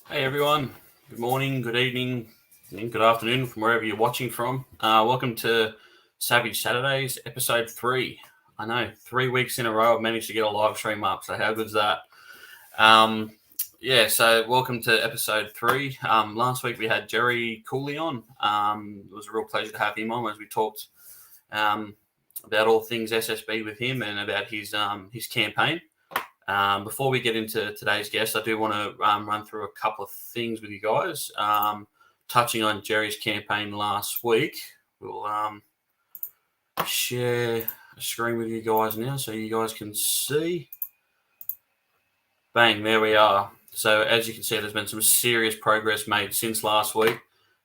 Hey everyone, good morning, good evening, and good afternoon from wherever you're watching from. Welcome to Savage Saturdays, episode 3. I know, 3 weeks in a row I've managed to get a live stream up, so how good's that? So welcome to episode 3. Last week we had Gerry Cooley on. It was a real pleasure to have him on as we talked about all things SSB with him and about his campaign. Before we get into today's guest, I do want to run through a couple of things with you guys. Touching on Gerry's campaign last week, we'll share a screen with you guys now so you guys can see. Bang, there we are. So as you can see, there's been some serious progress made since last week.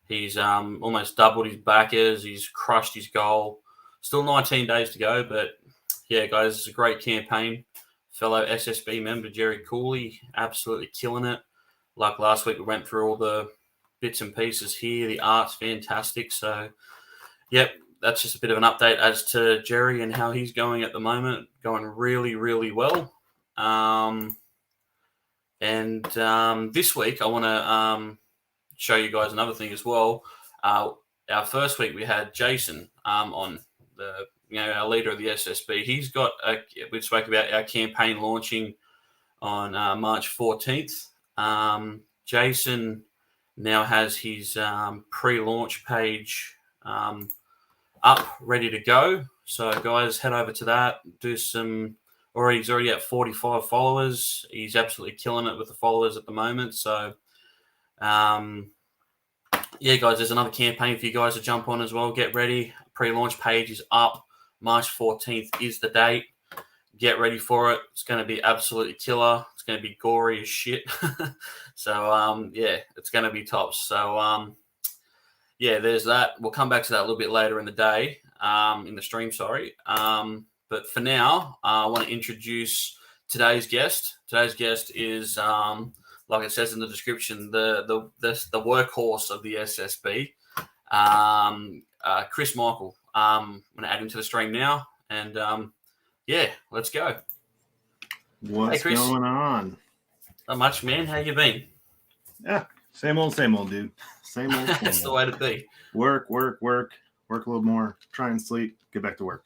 He's almost doubled his backers. He's crushed his goal. Still 19 days to go, but yeah, guys, it's a great campaign. Fellow SSB member Gerry Cooley, absolutely killing it. Like last week, we went through all the bits and pieces here. The art's fantastic. So, yep, that's just a bit of an update as to Gerry and how he's going at the moment. Going really, really well. This week, I want to show you guys another thing as well. Our first week, we had Jason on our leader of the SSB. He's got we spoke about our campaign launching on March 14th. Jason now has his pre-launch page up, ready to go. So guys, head over to that. He's already at 45 followers. He's absolutely killing it with the followers at the moment. So guys, there's another campaign for you guys to jump on as well. Get ready. Pre-launch page is up. March 14th is the date. Get ready for it. It's going to be absolutely killer. It's going to be gory as shit. So, it's going to be tops. So, there's that. We'll come back to that a little bit later in the day, in the stream, sorry. But for now, I want to introduce today's guest. Today's guest is, like it says in the description, the workhorse of the SSB, Chris Michael. I'm going to add him to the stream now, and let's go. What's going on? Not much, man. How you been? Yeah, same old, dude. Same old. That's the way to be. Work a little more, try and sleep, get back to work.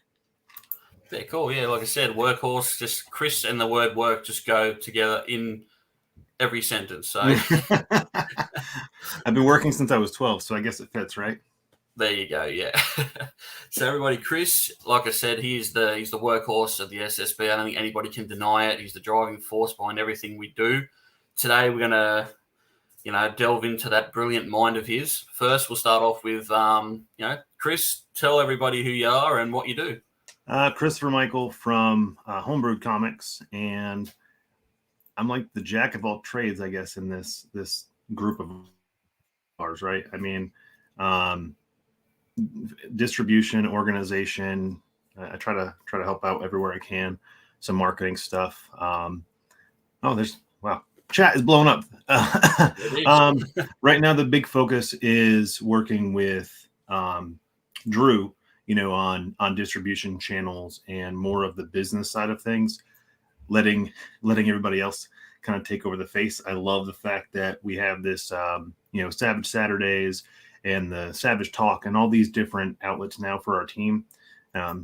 Yeah, cool. Yeah, like I said, workhorse, just Chris and the word work just go together in every sentence. So I've been working since I was 12, so I guess it fits, right? There you go, yeah. So everybody, Chris, like I said, he's the workhorse of the SSB. I don't think anybody can deny it. He's the driving force behind everything we do. Today we're gonna, delve into that brilliant mind of his. First, we'll start off with, Chris, tell everybody who you are and what you do. Christopher Michael from Homebrewed Comics, and I'm like the jack of all trades, I guess, in this group of ours, right? I mean, distribution, organization. I try to help out everywhere I can. Some marketing stuff. Chat is blowing up. Right now, the big focus is working with Drew, on distribution channels and more of the business side of things, letting everybody else kind of take over the face. I love the fact that we have this, Savage Saturdays and the Savage Talk and all these different outlets now for our team.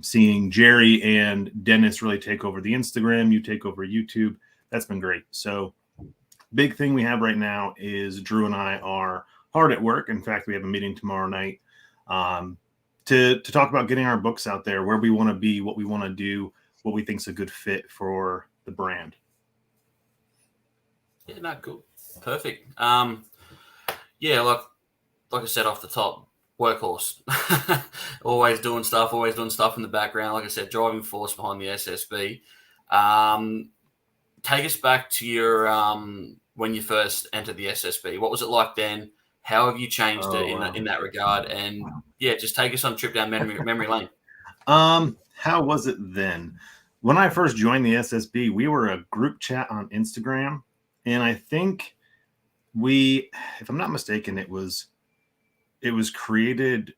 Seeing Gerry and Dennis really take over the Instagram, you take over YouTube. That's been great. So big thing we have right now is Drew and I are hard at work. In fact, we have a meeting tomorrow night to talk about getting our books out there, where we want to be, what we want to do, what we think is a good fit for the brand. Yeah, no, cool. Perfect. Like I said off the top, workhorse. always doing stuff in the background. Like I said, driving force behind the SSB. Take us back to your when you first entered the SSB. What was it like then? How have you changed it in that regard? And just take us on a trip down memory lane. How was it then? When I first joined the SSB, we were a group chat on Instagram, and I think if I'm not mistaken, it was created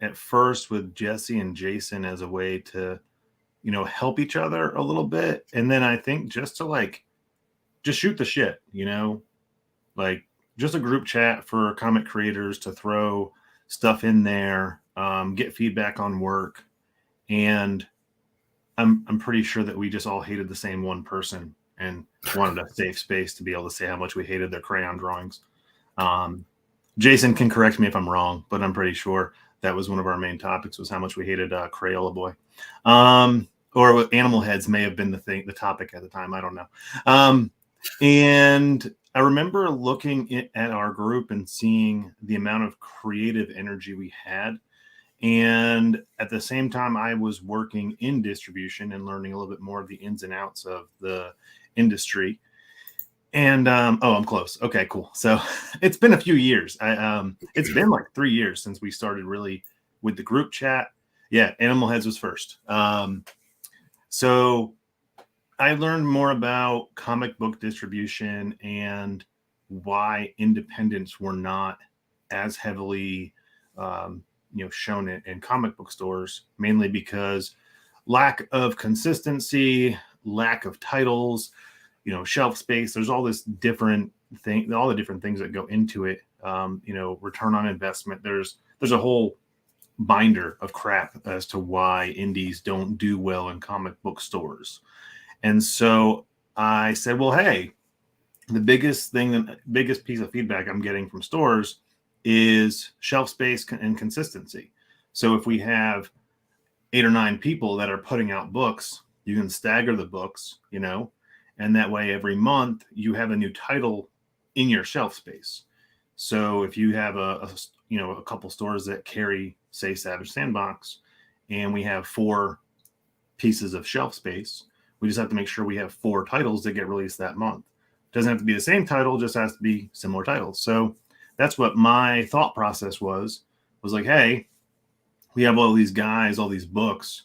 at first with Jesse and Jason as a way to, help each other a little bit. And then I think just to just shoot the shit, like just a group chat for comic creators to throw stuff in there, get feedback on work. And I'm pretty sure that we just all hated the same one person and wanted a safe space to be able to say how much we hated their crayon drawings. Jason can correct me if I'm wrong, but I'm pretty sure that was one of our main topics, was how much we hated Crayola Boy. Or Animal Heads may have been the topic at the time. I don't know. And I remember looking at our group and seeing the amount of creative energy we had. And at the same time, I was working in distribution and learning a little bit more of the ins and outs of the industry. And I'm close. Okay, cool. So it's been a few years. It's been like 3 years since we started really with the group chat. Yeah, Animal Heads was first. So I learned more about comic book distribution and why independents were not as heavily shown in comic book stores, mainly because lack of consistency, lack of titles, shelf space. There's all this different thing, all the different things that go into it. Return on investment. There's a whole binder of crap as to why indies don't do well in comic book stores. And so I said, well, hey, the biggest piece of feedback I'm getting from stores is shelf space and consistency. So if we have 8 or 9 people that are putting out books, you can stagger the books, and that way every month you have a new title in your shelf space. So if you have a couple stores that carry, say, Savage Sandbox, and we have 4 pieces of shelf space, we just have to make sure we have 4 titles that get released that month. Doesn't have to be the same title, just has to be similar titles. So that's what my thought process was like, hey, we have all these guys, all these books,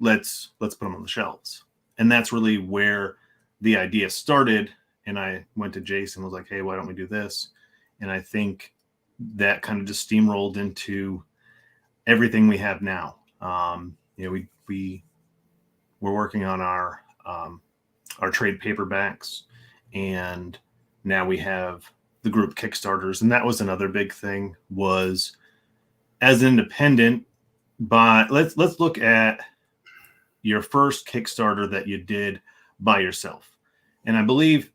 let's put them on the shelves. And that's really where the idea started. And I went to Jason, was like, hey, why don't we do this? And I think that kind of just steamrolled into everything we have now. We're working on our trade paperbacks, and now we have the group Kickstarters. And that was another big thing, was as an independent, let's look at your first Kickstarter that you did by yourself. And I believe,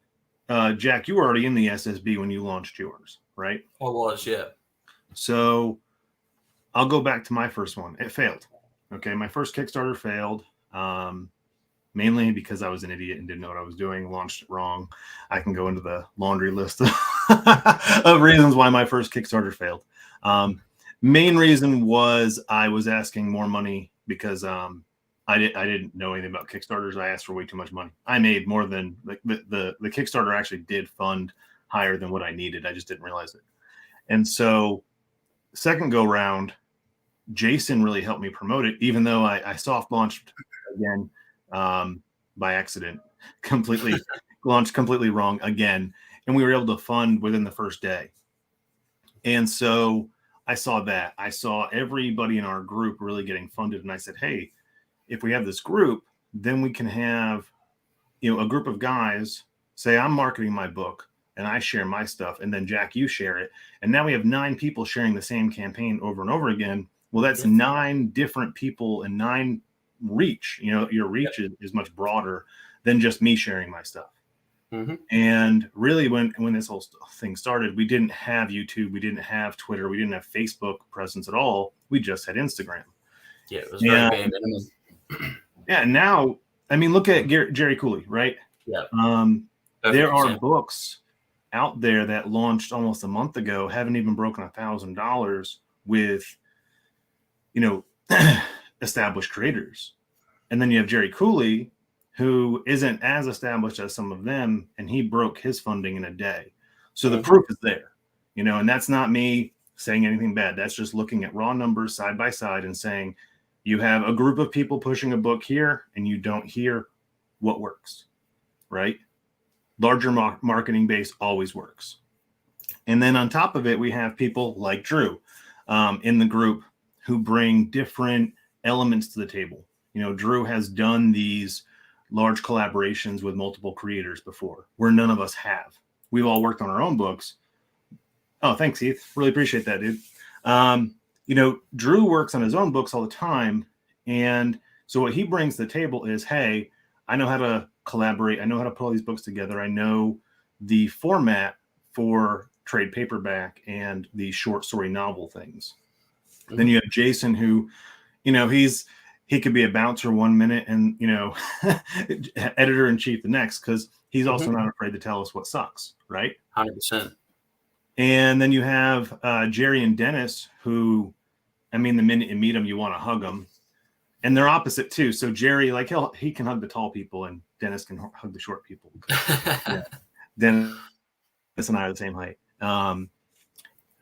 Jack, you were already in the SSB when you launched yours, right? I was, yeah. So I'll go back to my first one. It failed. Okay, my first Kickstarter failed, mainly because I was an idiot and didn't know what I was doing, launched it wrong. I can go into the laundry list of reasons why my first Kickstarter failed. Main reason was I was asking more money because I didn't know anything about Kickstarters. I asked for way too much money. I made more than the Kickstarter actually did fund higher than what I needed. I just didn't realize it. And so second go round, Jason really helped me promote it, even though I soft launched again by accident, launched completely wrong again. And we were able to fund within the first day. And so I saw that. I saw everybody in our group really getting funded. And I said, hey, if we have this group, then we can have, a group of guys say, I'm marketing my book and I share my stuff. And then Jack, you share it. And now we have 9 people sharing the same campaign over and over again. Well, that's 9 different people and 9 reach. Your reach is much broader than just me sharing my stuff. Mm-hmm. And really, when this whole thing started, we didn't have YouTube, we didn't have Twitter, we didn't have Facebook presence at all. We just had Instagram. Yeah, it was very bare minimum. Yeah, now, I mean, look at Gerry Cooley, right? Yeah. There are books out there that launched almost a month ago, haven't even broken $1,000 with, established creators. And then you have Gerry Cooley, who isn't as established as some of them, and he broke his funding in a day. So the proof is there, and that's not me saying anything bad. That's just looking at raw numbers side by side and saying, you have a group of people pushing a book here, and you don't hear what works, right? Larger marketing base always works. And then on top of it, we have people like Drew in the group who bring different elements to the table. Drew has done these large collaborations with multiple creators before, where none of us have. We've all worked on our own books, Oh, thanks, Heath. Really appreciate that, dude. Drew works on his own books all the time. And so what he brings to the table is, hey, I know how to collaborate. I know how to put all these books together. I know the format for trade paperback and the short story novel things. Mm-hmm. Then you have Jason, who, he could be a bouncer 1 minute and, editor in chief the next, because he's also not afraid to tell us what sucks, right? 100%. And then you have Gerry and Dennis, who, the minute you meet them, you want to hug them. And they're opposite too. So Gerry, like he can hug the tall people, and Dennis can hug the short people. Yeah. Dennis and I are the same height. And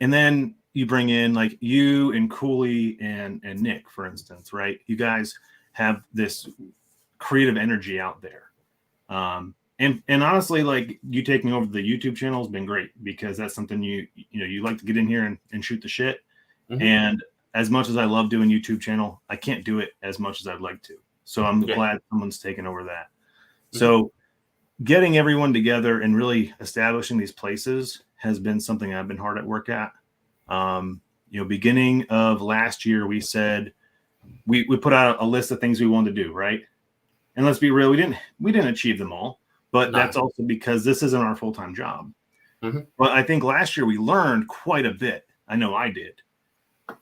then you bring in like you and Cooley and Nick, for instance, right? You guys have this creative energy out there. And honestly, like you taking over the YouTube channel has been great, because that's something you like to get in here and shoot the shit. Mm-hmm. And as much as I love doing YouTube channel, I can't do it as much as I'd like to. So I'm glad someone's taken over that. Mm-hmm. So getting everyone together and really establishing these places has been something I've been hard at work at. Beginning of last year, we said we put out a list of things we wanted to do, right? And let's be real, we didn't achieve them all, but that's also because this isn't our full-time job. Mm-hmm. But I think last year we learned quite a bit. I know I did.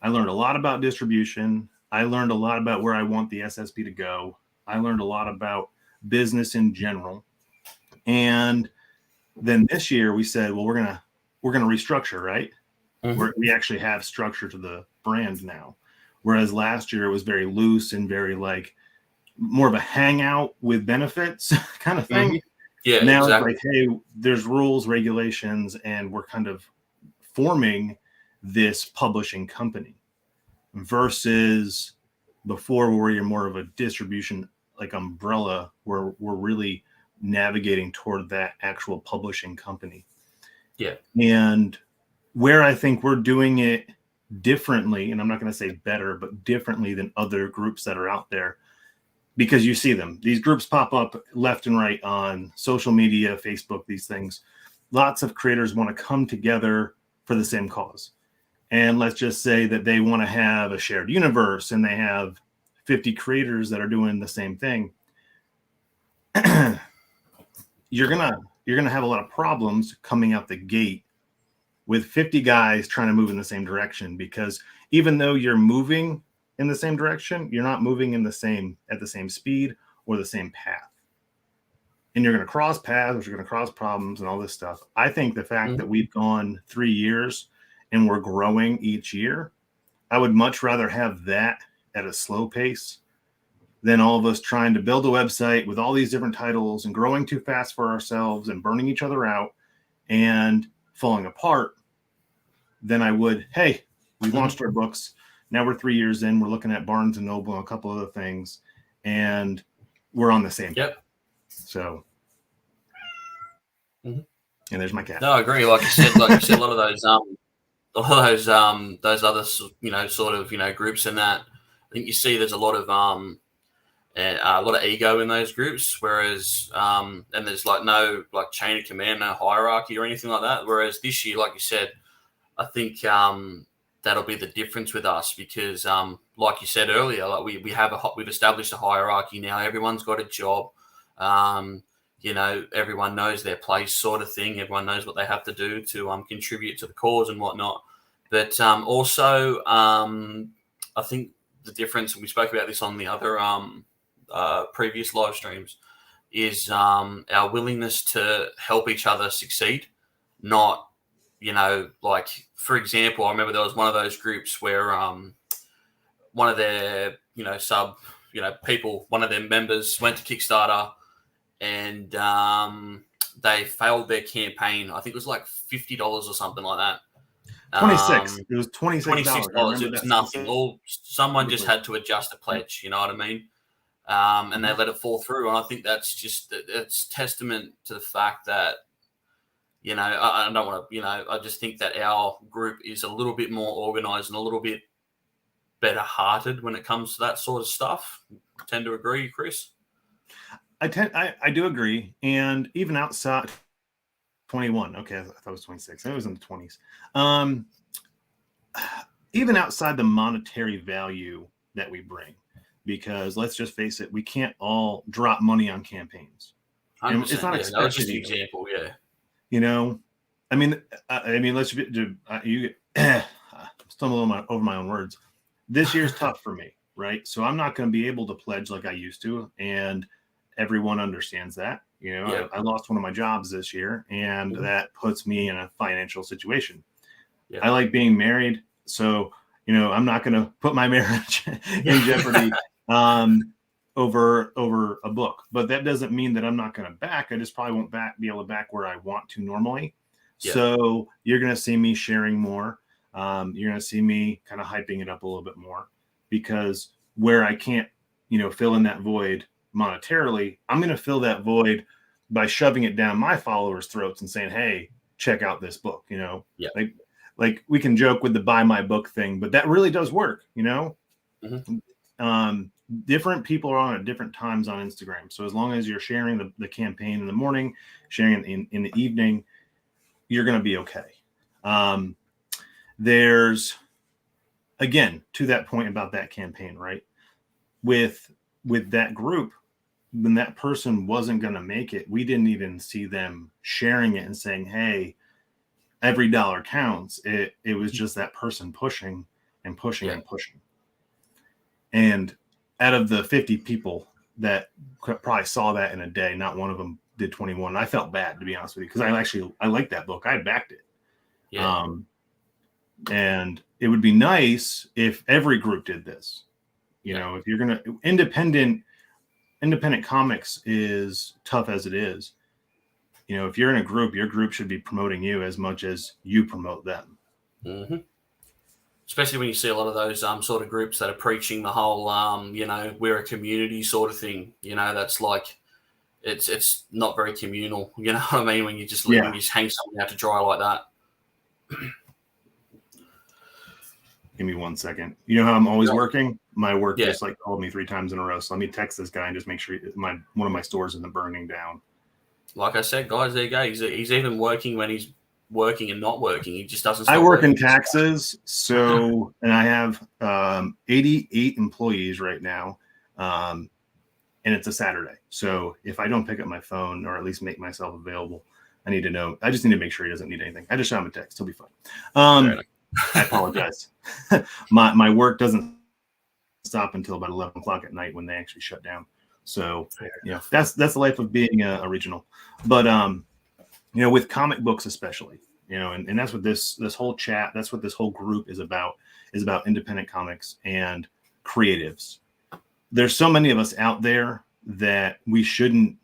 I learned a lot about distribution. I learned a lot about where I want the SSP to go. I learned a lot about business in general. And then this year we said, well, we're gonna restructure, right? Mm-hmm. We actually have structure to the brand now. Whereas last year it was very loose and very like more of a hangout with benefits kind of thing. Mm-hmm. Yeah. Now exactly. It's like, hey, there's rules, regulations, and we're kind of forming this publishing company versus before, where you're more of a distribution like umbrella, where we're really navigating toward that actual publishing company. Yeah. And where I think we're doing it differently, and I'm not going to say better, but differently than other groups that are out there, because you see them. These groups pop up left and right on social media, Facebook, these things. Lots of creators want to come together for the same cause. And let's just say that they want to have a shared universe and they have 50 creators that are doing the same thing. You're gonna have a lot of problems coming out the gate with 50 guys trying to move in the same direction, because even though you're moving in the same direction, you're not moving at the same speed or the same path. And you're going to cross paths, you're going to cross problems and all this stuff. I think the fact that we've gone 3 years and we're growing each year, I would much rather have that at a slow pace than all of us trying to build a website with all these different titles and growing too fast for ourselves and burning each other out and falling apart than I would, hey, we launched our books. Now we're 3 years in, we're looking at Barnes and Noble and a couple other things, and we're on the same. Yep. So, and there's my cat. No, I agree. Like you said, a lot of those other, sort of, groups in that. I think you see there's a lot of ego in those groups, whereas and there's like no like chain of command, no hierarchy or anything like that. Whereas this year, like you said, I think that'll be the difference with us, because like you said earlier, like we've established a hierarchy now. Everyone's got a job. Everyone knows their place, sort of thing. Everyone knows what they have to do to contribute to the cause and whatnot. But also, I think the difference, and we spoke about this on the other previous live streams, is our willingness to help each other succeed. Not, like, for example, I remember there was one of those groups where one of their, people, one of their members went to Kickstarter and they failed their campaign. I think it was like $50 or something like that. 26. It was $26. It was nothing. Someone just had to adjust the pledge. You know what I mean? And they let it fall through. And I think it's testament to the fact that, I don't want to, I just think that our group is a little bit more organized and a little bit better hearted when it comes to that sort of stuff. I tend to agree, Chris. I do agree. And even outside 21. Okay, I thought it was 26. It was in the 20s. Even outside the monetary value that we bring, because let's just face it, we can't all drop money on campaigns. And it's not expected. That was just an example, yeah. You know, I mean, let's you stumble over my own words. This year's tough for me, right? So I'm not going to be able to pledge like I used to, and everyone understands that. You know, Yeah. I lost one of my jobs this year, and that puts me in a financial situation. Yeah. I like being married, so you know I'm not going to put my marriage in jeopardy over a book. But that doesn't mean that I'm not going to back. I just probably won't be able to back where I want to normally. Yeah. So you're going to see me sharing more. You're going to see me kind of hyping it up a little bit more, because where I can't, you know, fill in that void monetarily, I'm going to fill that void by shoving it down my followers' throats and saying, hey, check out this book, you know. Yeah. Like we can joke with the buy my book thing, but that really does work, you know. Different people are on at different times on Instagram. So as long as you're sharing the campaign in the morning, sharing it in the evening, you're going to be okay. There's, again, to that point about that campaign, right? With that group, when that person wasn't going to make it, we didn't even see them sharing it and saying, hey, every dollar counts. It was just that person pushing and pushing and pushing. And out of the 50 people that probably saw that in a day, not one of them did 21. I felt bad, to be honest with you, because I liked that book. I backed it. Yeah. And it would be nice if every group did this. You know, if you're going to independent comics is tough as it is. You know, if you're in a group, your group should be promoting you as much as you promote them. Mm-hmm. Especially when you see a lot of those sort of groups that are preaching the whole, you know, we're a community sort of thing. You know, that's like, it's not very communal. You know what I mean? When you just when you just hang something out to dry like that. Give me 1 second. You know how I'm always working? My work just like called me 3 times in a row. So let me text this guy and just make sure one of my stores isn't burning down. Like I said, guys, there you go. He's even working when he's working and not working. He just doesn't stop I work in taxes. So, and I have 88 employees right now. And it's a Saturday. So if I don't pick up my phone or at least make myself available, I need to know. I just need to make sure he doesn't need anything. I just shot him a text. He'll be fine. I apologize. My work doesn't stop until about 11 o'clock at night when they actually shut down. So, you know, that's the life of being a regional. But, you know, with comic books especially, you know, and that's what this whole chat, that's what this whole group is about independent comics and creatives. There's so many of us out there that we shouldn't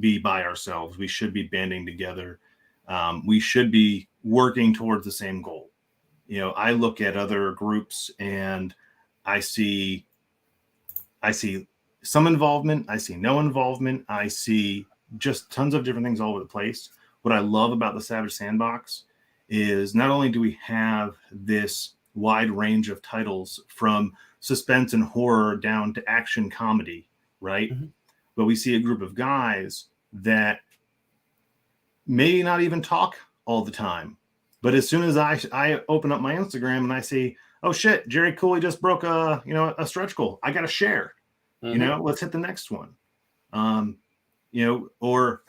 be by ourselves. We should be banding together. We should be working towards the same goal. You know, I look at other groups and I see some involvement. I see no involvement. I see just tons of different things all over the place. What I love about the Savage Sandbox is not only do we have this wide range of titles from suspense and horror down to action comedy, right? Mm-hmm. But we see a group of guys that may not even talk all the time. But as soon as I open up my Instagram and I see, oh shit, Gerry Cooley just broke a stretch goal. I got to share. Mm-hmm. You know, let's hit the next one. You know, or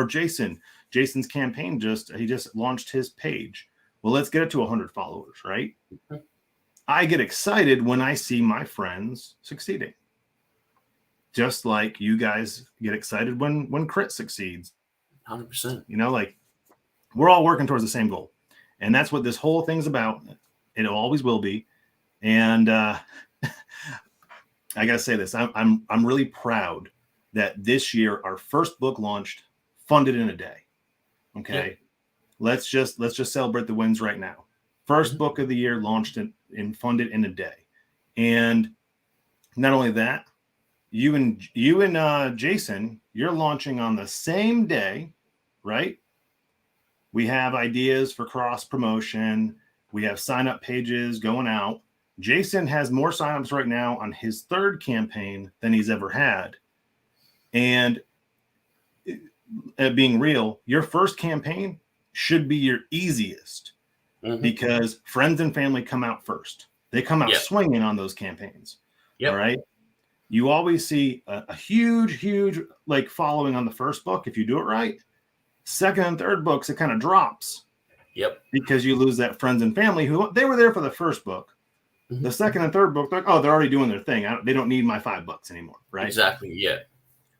Jason's campaign he just launched his page. Well, let's get it to 100 followers, right? Mm-hmm. I get excited when I see my friends succeeding. Just like you guys get excited when C.R.I.T succeeds. 100%. You know, like we're all working towards the same goal. And that's what this whole thing's about. It always will be. And I gotta say this. I'm really proud that this year our first book launched funded in a day. Okay. Yeah. Let's just celebrate the wins right now. First book of the year launched and funded in a day. And not only that, you and Jason, you're launching on the same day, right? We have ideas for cross promotion. We have sign up pages going out. Jason has more signups right now on his third campaign than he's ever had. And being real, your first campaign should be your easiest because friends and family come out first. They come out swinging on those campaigns. All right. You always see a huge like following on the first book if you do it right. Second and third books, it kind of drops. Because you lose that friends and family who they were there for the first book. The second and third book, they're like, oh, they're already doing their thing. They don't need my $5 anymore, right? Exactly. Yeah.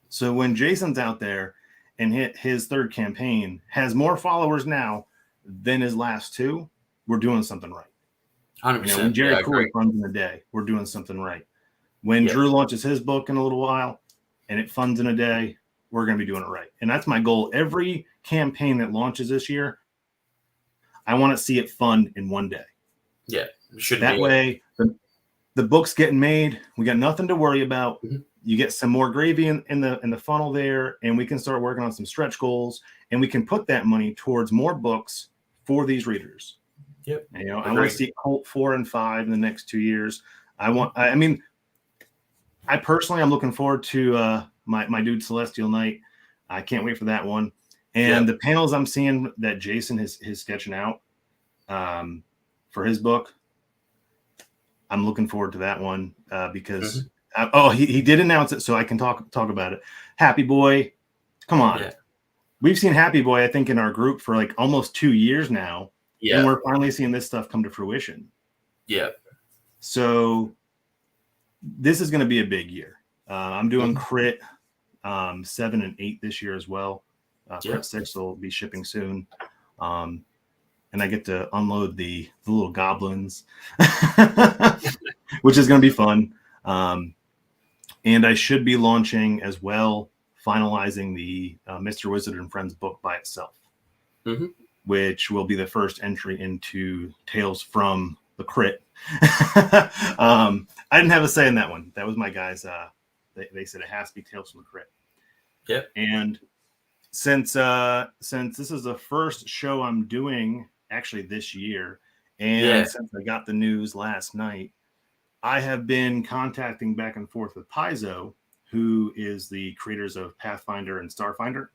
So when Jason's out there and his third campaign has more followers now than his last two, we're doing something right. 100%. When Gerry Cooley funds in a day, we're doing something right. When Drew launches his book in a little while and it funds in a day, we're going to be doing it right. And that's my goal. Every campaign that launches this year, I want to see it fund in one day. Yeah. That way, the book's getting made. We got nothing to worry about. You get some more gravy in the funnel there, and we can start working on some stretch goals, and we can put that money towards more books for these readers. I want to see Colt 4 and 5 in the next 2 years. I personally, I'm looking forward to my dude Celestial Knight. I can't wait for that one. And the panels I'm seeing that Jason is sketching out for his book, I'm looking forward to that one because he did announce it, so I can talk about it. Happy Boy, come on. We've seen Happy Boy, I think, in our group for like almost 2 years now. And we're finally seeing this stuff come to fruition. So this is going to be a big year. I'm doing Crit 7 and 8 this year as well. Crit 6 will be shipping soon. And I get to unload the little goblins, which is going to be fun. And I should be launching as well, finalizing the Mr. Wizard and Friends book by itself, which will be the first entry into Tales from the Crit. I didn't have a say in that one. That was my guys. They said it has to be Tales from the Crit. And since this is the first show I'm doing actually this year, and since I got the news last night, I have been contacting back and forth with Paizo, who is the creators of Pathfinder and Starfinder,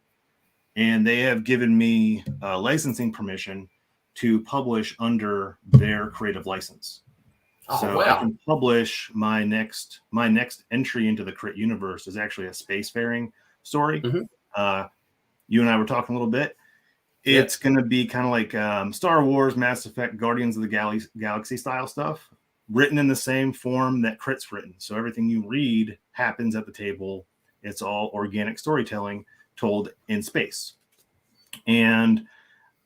and they have given me licensing permission to publish under their creative license. I can publish my next entry into the Crit universe is actually a spacefaring story. You and I were talking a little bit. It's going to be kind of like Star Wars, Mass Effect, Guardians of the Galaxy style stuff, written in the same form that Crit's written. So everything you read happens at the table. It's all organic storytelling told in space. And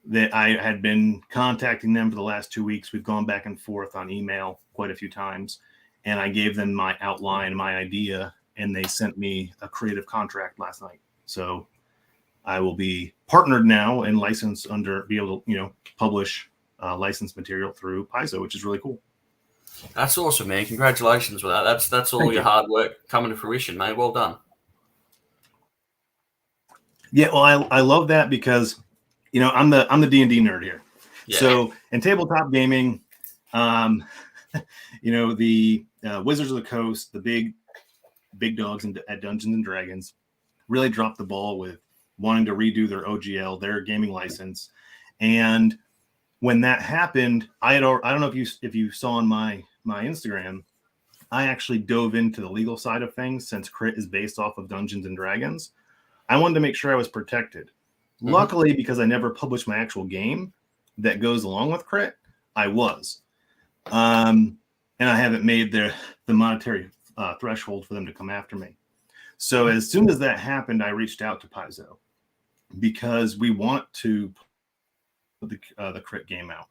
that I had been contacting them for the last 2 weeks. We've gone back and forth on email quite a few times. And I gave them my outline, my idea, and they sent me a creative contract last night. So I will be partnered now and licensed be able to, publish licensed material through Paizo, which is really cool. That's awesome, man. Congratulations with that. That's all your hard work coming to fruition, mate. Well done. Yeah, well, I love that because, I'm the D&D nerd here. So in tabletop gaming, the Wizards of the Coast, the big dogs at Dungeons and Dragons really dropped the ball with wanting to redo their OGL, their gaming license. And when that happened, I don't know if you saw on my Instagram, I actually dove into the legal side of things since Crit is based off of Dungeons and Dragons. I wanted to make sure I was protected. Luckily, because I never published my actual game that goes along with Crit, I was. And I haven't made the monetary threshold for them to come after me. So as soon as that happened, I reached out to Paizo because we want to put the Crit game out.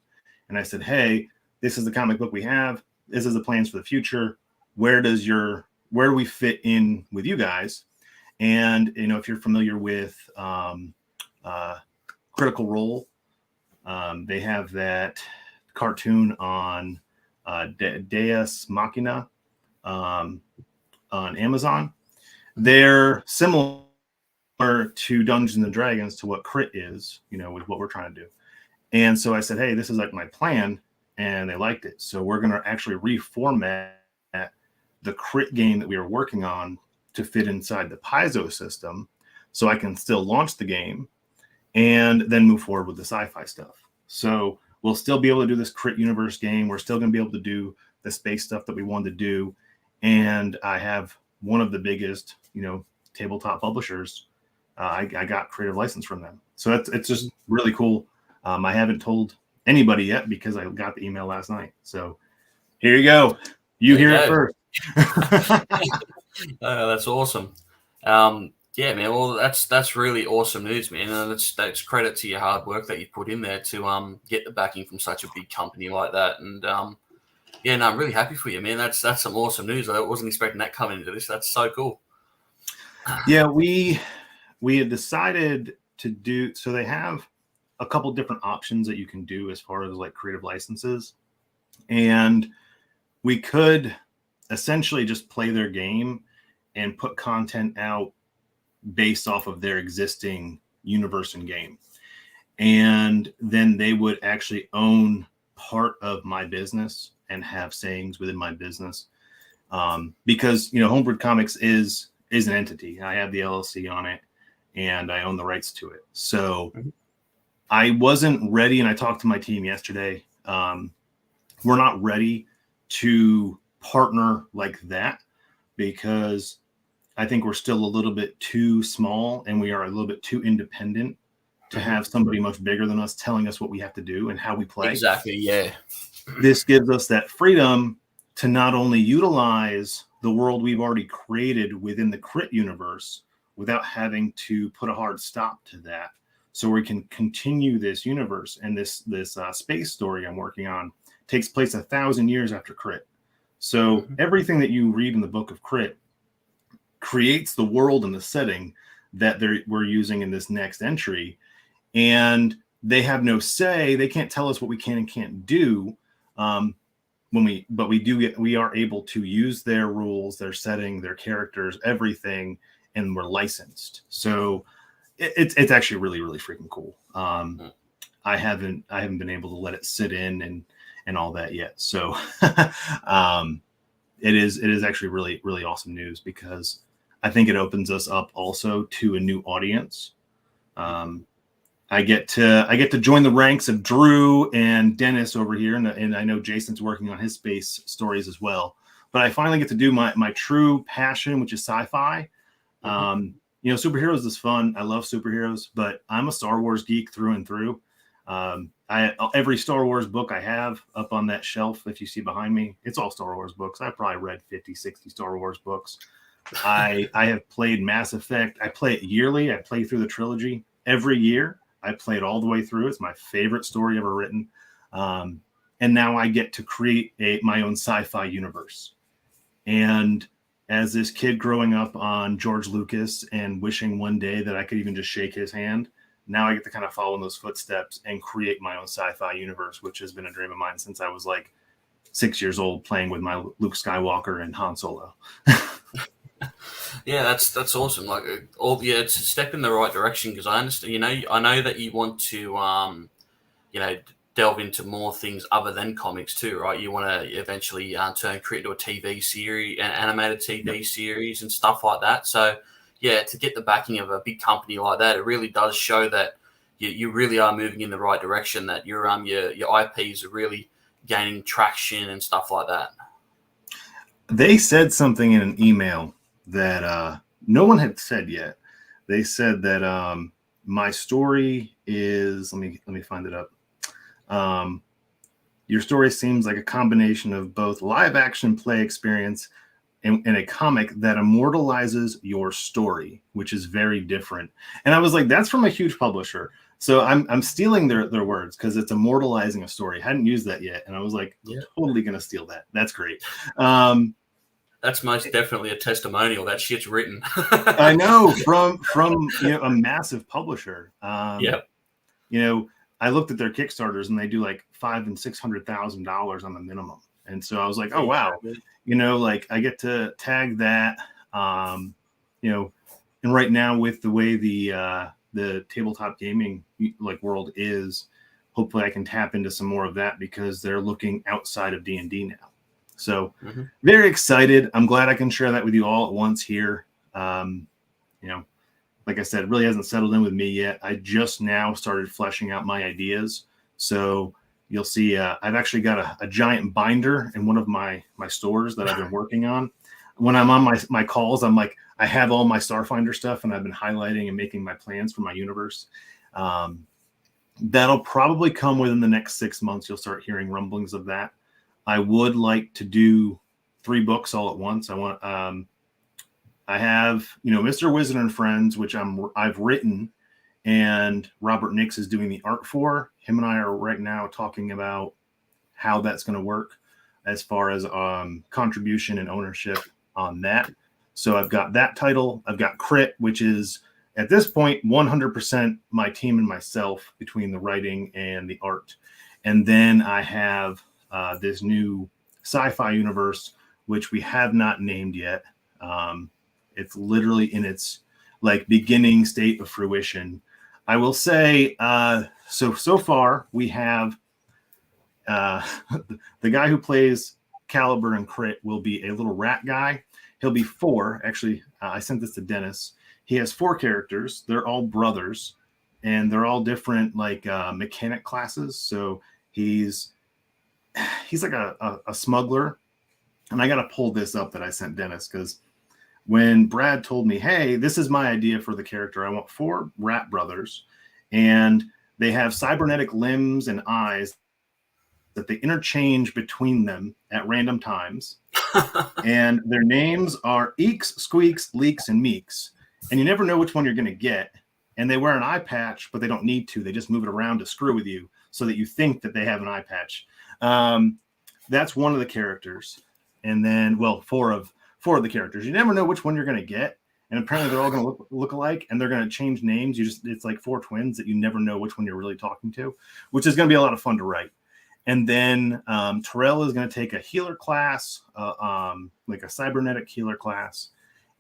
And I said, hey, this is the comic book we have. This is the plans for the future. Where do we fit in with you guys? And, if you're familiar with Critical Role, they have that cartoon on Deus Machina on Amazon. They're similar to Dungeons and Dragons to what Crit is, with what we're trying to do. And so I said, hey, this is like my plan, and they liked it. So we're going to actually reformat the Crit game that we were working on to fit inside the Paizo system so I can still launch the game and then move forward with the sci-fi stuff. So we'll still be able to do this Crit Universe game. We're still going to be able to do the space stuff that we wanted to do. And I have one of the biggest, tabletop publishers. I got creative license from them. So it's just really cool. I haven't told anybody yet because I got the email last night. So here you go. You hear it first. That's awesome. Yeah, man. Well, that's really awesome news, man. And that's credit to your hard work that you put in there to get the backing from such a big company like that. And yeah, no, I'm really happy for you, man. That's some awesome news. I wasn't expecting that coming into this. That's so cool. Yeah, we had decided to do, so they have a couple different options that you can do as far as like creative licenses. And we could essentially just play their game and put content out based off of their existing universe and game. And then they would actually own part of my business and have sayings within my business. Because, Homebrewed Comics is an entity. I have the LLC on it and I own the rights to it. So I wasn't ready. And I talked to my team yesterday. We're not ready to partner like that because I think we're still a little bit too small and we are a little bit too independent to have somebody much bigger than us telling us what we have to do and how we play. Exactly. Yeah. This gives us that freedom to not only utilize the world we've already created within the Crit universe without having to put a hard stop to that. So we can continue this universe, and this space story I'm working on takes place 1,000 years after Crit. So everything that you read in the book of Crit creates the world and the setting that we're using in this next entry, and they have no say. They can't tell us what we can and can't do. We are able to use their rules, their setting, their characters, everything, and we're licensed. So it's actually really, really freaking cool. I haven't been able to let it sit in and all that yet. So it is actually really, really awesome news because I think it opens us up also to a new audience. I get to join the ranks of Drew and Dennis over here, and I know Jason's working on his space stories as well. But I finally get to do my true passion, which is sci-fi. Superheroes is fun. I love superheroes, but I'm a Star Wars geek through and through. Every Star Wars book I have up on that shelf, if you see behind me, it's all Star Wars books. I've probably read 50, 60 Star Wars books. I have played Mass Effect. I play it yearly. I play through the trilogy every year. I play it all the way through. It's my favorite story ever written. And now I get to create my own sci-fi universe. And as this kid growing up on George Lucas and wishing one day that I could even just shake his hand, now I get to kind of follow in those footsteps and create my own sci-fi universe, which has been a dream of mine since I was like 6 years old, playing with my Luke Skywalker and Han Solo. Yeah, that's awesome. Like, it's a step in the right direction because I understand. I know that you want to, delve into more things other than comics too, right? You want to eventually turn Crit into a TV series, an animated TV series, and stuff like that. So, yeah, to get the backing of a big company like that, it really does show that you really are moving in the right direction. That your IPs are really gaining traction and stuff like that. They said something in an email that no one had said yet. They said that my story is, let me find it up. Your story seems like a combination of both live action play experience and a comic that immortalizes your story, which is very different. And I was like, that's from a huge publisher. So I'm stealing their words because it's immortalizing a story. I hadn't used that yet. And I was like, totally going to steal that. That's great. That's most definitely a testimonial. That shit's written. I know, from a massive publisher. I looked at their Kickstarters and they do like $500,000 and $600,000 on the minimum. And so I was like, oh wow, I get to tag that. And right now with the way the tabletop gaming world is, hopefully I can tap into some more of that because they're looking outside of D&D now. So very excited. I'm glad I can share that with you all at once here. like I said, really hasn't settled in with me yet. I just now started fleshing out my ideas. So you'll see I've actually got a giant binder in one of my stores that I've been working on. When I'm on my calls, I'm like, I have all my Starfinder stuff, and I've been highlighting and making my plans for my universe. That'll probably come within the next 6 months. You'll start hearing rumblings of that. I would like to do 3 books all at once. I have, Mr. Wizard and Friends, which I've written, and Robert Nix is doing the art for. Him and I are right now talking about how that's going to work as far as contribution and ownership on that. So I've got that title. I've got C.R.I.T, which is at this point 100% my team and myself between the writing and the art. And then I have this new sci-fi universe, which we have not named yet. It's literally in its beginning state of fruition. I will say, so far we have the guy who plays Caliber and C.R.I.T will be a little rat guy. He'll be 4. Actually, I sent this to Dennis. He has 4 characters. They're all brothers, and they're all different mechanic classes. So he's like a smuggler. And I got to pull this up that I sent Dennis, because when Brad told me, hey, this is my idea for the character, I want 4 rat brothers, and they have cybernetic limbs and eyes that they interchange between them at random times. And their names are Eeks, Squeaks, Leaks, and Meeks. And you never know which one you're going to get. And they wear an eye patch, but they don't need to. They just move it around to screw with you so that you think that they have an eye patch. That's one of the characters. And then, 4 of the characters. You never know which one you're going to get. And apparently they're all going to look alike, and they're going to change names. It's like 4 twins that you never know which one you're really talking to, which is going to be a lot of fun to write. And then Terrell is going to take a healer class, like a cybernetic healer class.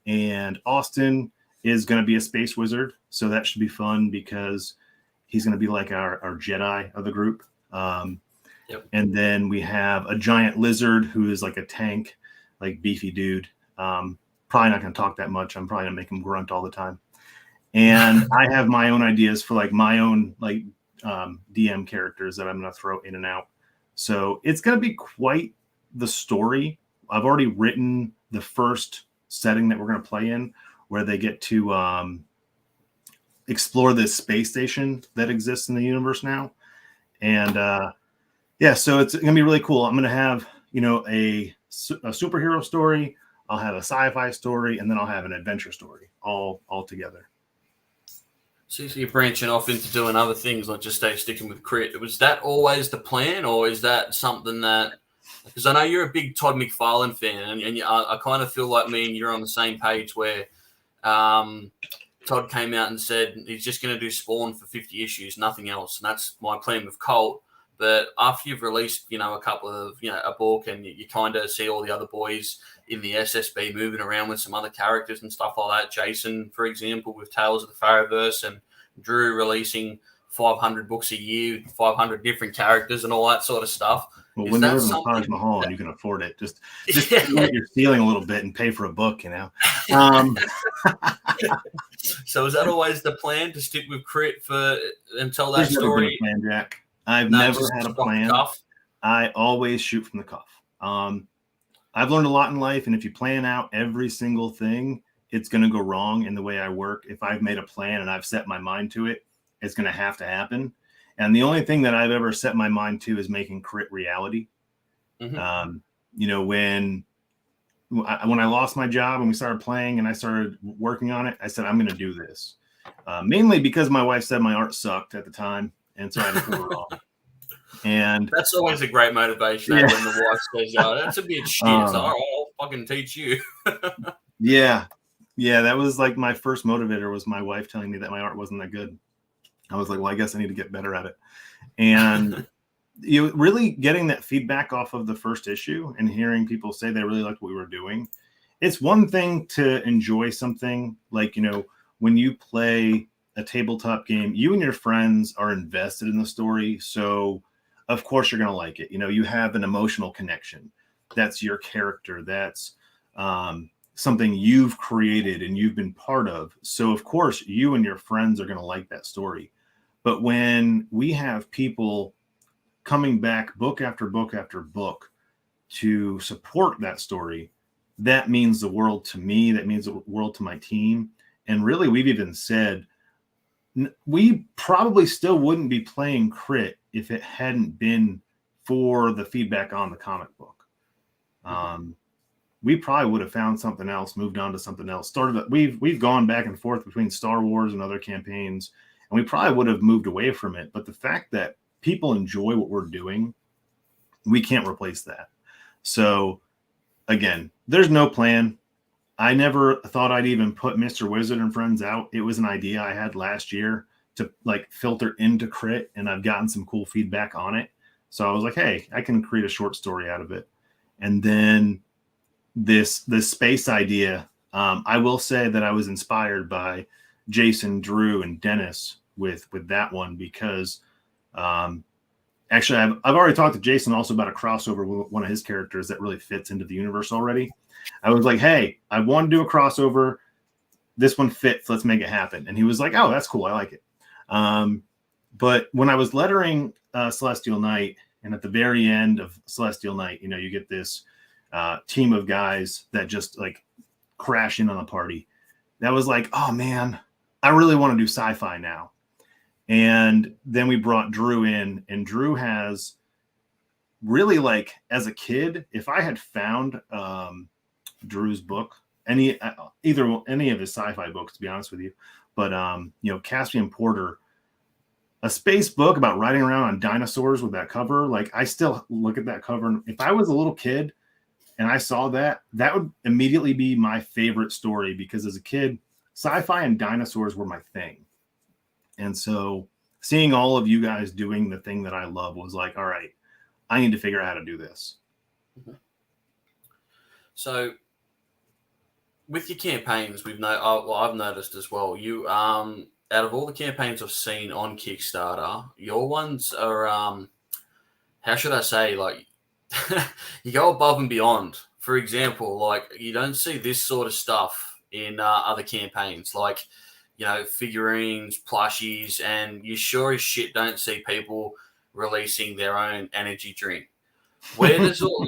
And Austin is going to be a space wizard. So that should be fun, because he's going to be like our Jedi of the group. Yep. And then we have a giant lizard who is like a tank, like beefy dude. Probably not going to talk that much. I'm probably going to make him grunt all the time. And I have my own ideas for my own DM characters that I'm going to throw in and out. So it's going to be quite the story. I've already written the first setting that we're going to play in, where they get to explore this space station that exists in the universe now. And so it's going to be really cool. I'm going to have, a superhero story. I'll have a sci-fi story, and then I'll have an adventure story all together. So you're branching off into doing other things, not just sticking with C.R.I.T. Was that always the plan, or is that something that, because I know you're a big Todd McFarlane fan, and I kind of feel like me and you're on the same page, where Todd came out and said he's just going to do Spawn for 50 issues, nothing else. And that's my plan with Colt. But after you've released, a couple of, a book, and you kind of see all the other boys in the SSB moving around with some other characters and stuff like that. Jason, for example, with Tales of the Pharaohverse, and Drew releasing 500 books a year, 500 different characters and all that sort of stuff. Well, when you live in the Taj Mahal and you can afford it, just let your ceiling a little bit and pay for a book, So is that always the plan, to stick with C.R.I.T until that story? Never been a plan, Jack. I've never had a plan. I always shoot from the cuff. I've learned a lot in life, and if you plan out every single thing, it's going to go wrong in the way I work. If I've made a plan and I've set my mind to it, it's going to happen. And the only thing that I've ever set my mind to is making C.R.I.T reality. Mm-hmm. When I lost my job and we started playing and I started working on it, I said, I'm going to do this. Mainly because my wife said my art sucked at the time. And so I had to prove it wrong. And that's always a great motivation, when the wife says, that's a bit shit. So I'll fucking teach you. Yeah, that was like my first motivator, was my wife telling me that my art wasn't that good. I was like, well, I guess I need to get better at it. And really getting that feedback off of the first issue and hearing people say they really liked what we were doing. It's one thing to enjoy something like, when you play a tabletop game, you and your friends are invested in the story. So of course you're going to like it. You have an emotional connection. That's your character. That's, something you've created and you've been part of. So of course you and your friends are going to like that story. But when we have people coming back book after book after book to support that story, that means the world to me. That means the world to my team. And really, we've even said we probably still wouldn't be playing Crit if it hadn't been for the feedback on the comic book. We probably would have found something else, moved on to something else. We've gone back and forth between Star Wars and other campaigns, and we probably would have moved away from it. But the fact that people enjoy what we're doing, we can't replace that. So again, there's no plan. I never thought I'd even put Mr. Wizard and Friends out. It was an idea I had last year to like filter into Crit, and I've gotten some cool feedback on it. So I was like, hey, I can create a short story out of it. And then this space idea, I will say that I was inspired by Jason, Drew, and Dennis with that one, because actually I've already talked to Jason also about a crossover with one of his characters that really fits into the universe already. I was like, hey, I want to do a crossover. This one fits. Let's make it happen. And he was like, oh, that's cool. I like it. But when I was lettering Celestial Night, and at the very end of Celestial Night, you know, you get this team of guys that just like crash in on the party. That was like, oh man, I really want to do sci-fi now. And then we brought Drew in, and Drew has really, like, as a kid, if I had found Drew's book, any of his sci-fi books, to be honest with you, but you know, Caspian Porter, a space book about riding around on dinosaurs with that cover, like I still look at that cover, and if I was a little kid and I saw that, that would immediately be my favorite story, because as a kid, sci-fi and dinosaurs were my thing. And so seeing all of you guys doing the thing that I love was like, all right, I need to figure out how to do this. So with your campaigns, I've noticed as well, you out of all the campaigns I've seen on Kickstarter, your ones are how should I say, like you go above and beyond. For example, like you don't see this sort of stuff in other campaigns, like, you know, figurines, plushies, and you sure as shit don't see people releasing their own energy drink. Where does all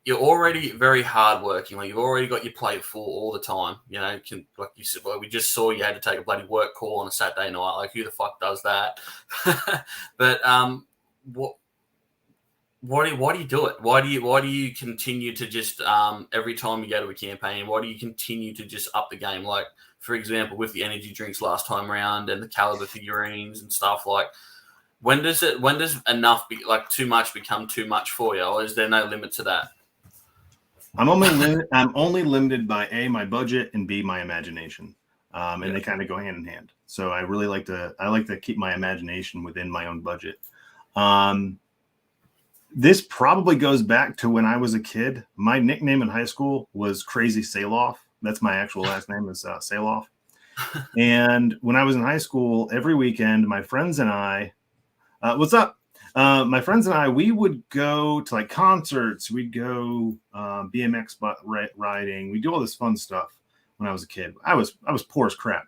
you're already very hardworking. Like you've already got your plate full all the time. You know, like you said, well, we just saw you had to take a bloody work call on a Saturday night. Like who the fuck does that? But why do you do it? Why do you continue to just every time you go to a campaign? Why do you continue to just up the game? Like, for example, with the energy drinks last time around and the caliber figurines and stuff. Like, when does enough too much become too much for you, or is there no limit to that? I'm only limited by A, my budget, and B, my imagination. And they kind of go hand in hand. So I really like to keep my imagination within my own budget. This probably goes back to when I was a kid. My nickname in high school was Crazy Sailoff. That's my actual last name is Sailoff. And when I was in high school, every weekend, my friends and I, what's up? My friends and I, we would go to like concerts. We'd go BMX riding. We do all this fun stuff when I was a kid. I was poor as crap.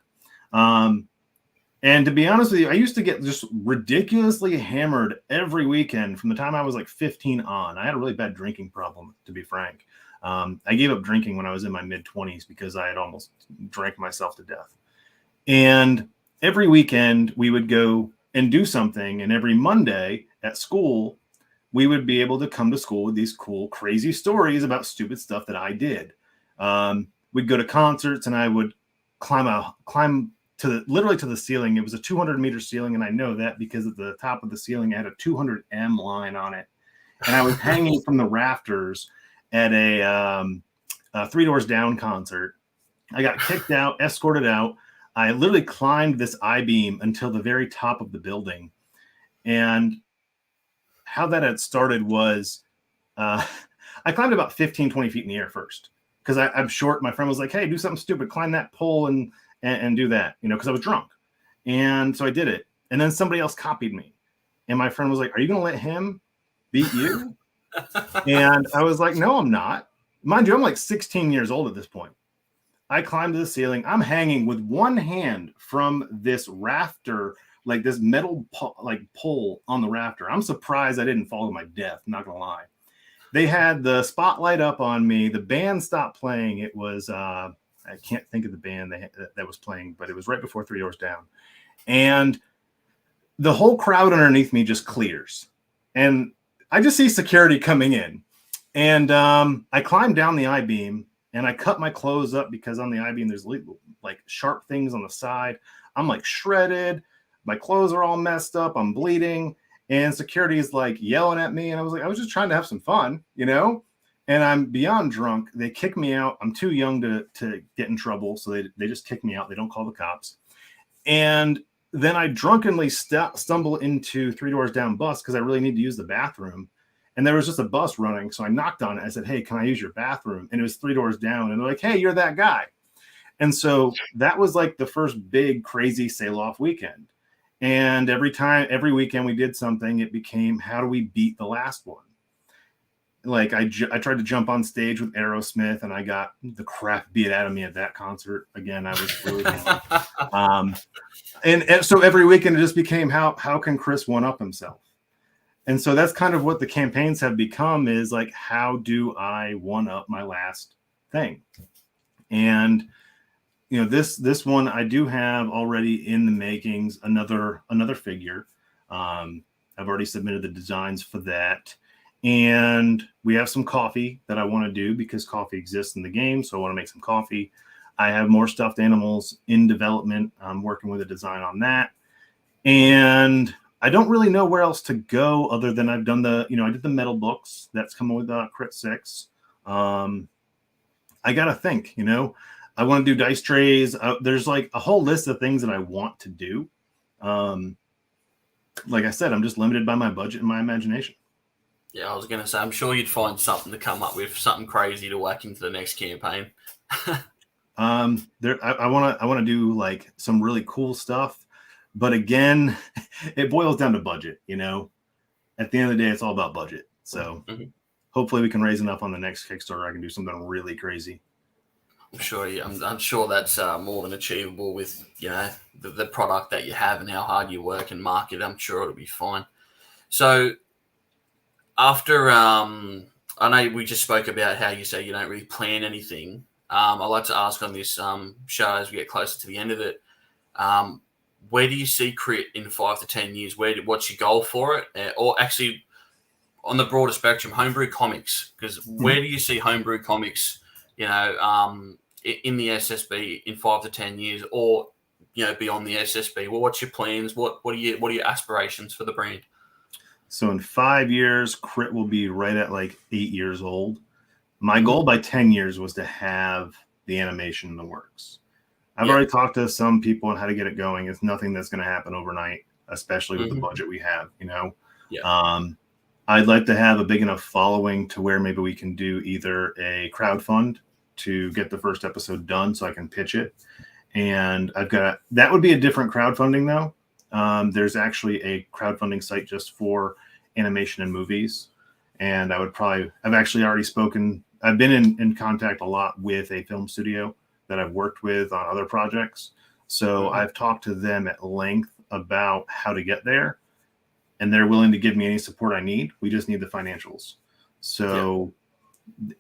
And to be honest with you, I used to get just ridiculously hammered every weekend from the time I was like 15 on. I had a really bad drinking problem, to be frank. I gave up drinking when I was in my mid-20s because I had almost drank myself to death. And every weekend we would go and do something. And every Monday at school, we would be able to come to school with these cool, crazy stories about stupid stuff that I did. We'd go to concerts, and I would climb literally to the ceiling. It was a 200-meter ceiling, and I know that because at the top of the ceiling, I had a 200M line on it. And I was hanging from the rafters at a Three Doors Down concert. I got kicked out, escorted out. I literally climbed this I-beam until the very top of the building. And how that had started was I climbed about 15, 20 feet in the air first because I'm short. My friend was like, hey, do something stupid. Climb that pole and do that, you know, because I was drunk. And so I did it. And then somebody else copied me. And my friend was like, are you going to let him beat you? And I was like, no, I'm not. mind you, I'm like 16 years old at this point. I climbed to the ceiling. I'm hanging with one hand from this rafter, like this metal pole on the rafter. I'm surprised I didn't fall to my death. I'm not gonna lie. They had the spotlight up on me. The band stopped playing. It was I can't think of the band that was playing, but it was right before Three Doors Down, and the whole crowd underneath me just clears, and I just see security coming in, and I climbed down the I-beam. And I cut my clothes up because on the I-beam, there's like sharp things on the side. I'm like shredded. My clothes are all messed up. I'm bleeding. And security is like yelling at me. And I was like, I was just trying to have some fun, you know? And I'm beyond drunk. They kick me out. I'm too young to get in trouble. So they just kick me out. They don't call the cops. And then I drunkenly stumble into Three Doors Down bus because I really need to use the bathroom. And there was just a bus running. So I knocked on it. I said, hey, can I use your bathroom? And it was 3 doors down. And they're like, hey, you're that guy. And so that was like the first big, crazy sail-off weekend. And every weekend we did something, it became, how do we beat the last one? Like I tried to jump on stage with Aerosmith and I got the crap beat out of me at that concert. Again, I was really young. And so every weekend it just became, how can Chris one-up himself? And so that's kind of what the campaigns have become, is like, how do I one up my last thing? And, you know, this one I do have already in the makings, another figure. I've already submitted the designs for that. And we have some coffee that I want to do because coffee exists in the game. So I want to make some coffee. I have more stuffed animals in development. I'm working with a design on that. And I don't really know where else to go other than I've done I did the metal books. That's coming with Crit6. I got to think, I want to do dice trays. There's like a whole list of things that I want to do. Like I said, I'm just limited by my budget and my imagination. Yeah, I was going to say, I'm sure you'd find something to come up with, something crazy to whack into the next campaign. I want to do like some really cool stuff. But again, it boils down to budget, At the end of the day, it's all about budget. So hopefully we can raise enough on the next Kickstarter. I can do something really crazy. I'm sure. I'm sure that's more than achievable with the product that you have and how hard you work and market. I'm sure it'll be fine. So after I know we just spoke about how you say you don't really plan anything. I'd like to ask on this show as we get closer to the end of it. Where do you see Crit in 5 to 10 years? What's your goal for it? Or actually, on the broader spectrum, Homebrewed Comics. Because where do you see Homebrewed Comics, in the SSB in 5 to 10 years, or beyond the SSB? Well, what's your plans? What are your aspirations for the brand? So in 5 years, Crit will be right at like 8 years old. My goal by 10 years was to have the animation in the works. I've already talked to some people on how to get it going. It's nothing that's going to happen overnight, especially with the budget we have, I'd like to have a big enough following to where maybe we can do either a crowdfund to get the first episode done so I can pitch it. And that would be a different crowdfunding though. There's actually a crowdfunding site just for animation and movies. And I've actually already spoken. I've been in contact a lot with a film studio that I've worked with on other projects. So I've talked to them at length about how to get there, and they're willing to give me any support I need. We just need the financials. So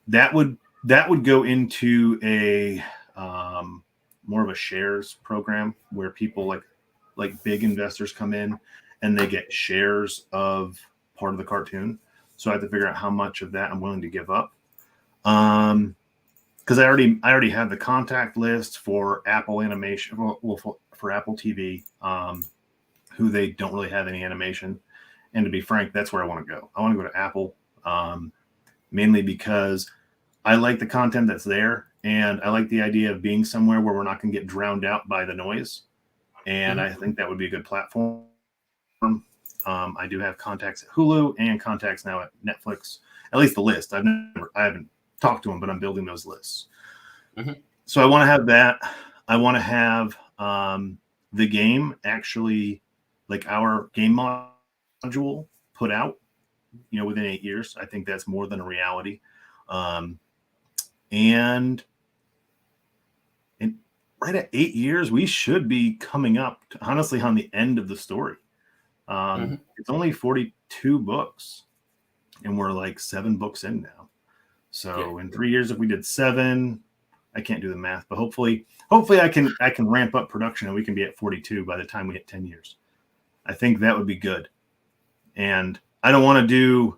that would go into a more of a shares program where people like big investors come in and they get shares of part of the cartoon. So I have to figure out how much of that I'm willing to give up. Because I already have the contact list for Apple Animation, for Apple TV, who they don't really have any animation. And to be frank, that's where I want to go. I want to go to Apple, mainly because I like the content that's there, and I like the idea of being somewhere where we're not going to get drowned out by the noise. And I think that would be a good platform. I do have contacts at Hulu and contacts now at Netflix. At least the list. I haven't talk to them, but I'm building those lists. So I want to have that. I want to have the game actually, like our game module, put out, within 8 years. I think that's more than a reality. And right at 8 years, we should be coming up to, honestly, on the end of the story. It's only 42 books, and we're like 7 books in now. So in 3 years, if we did 7, I can't do the math, but hopefully I can ramp up production and we can be at 42 by the time we hit 10 years. I think that would be good. And I don't want to do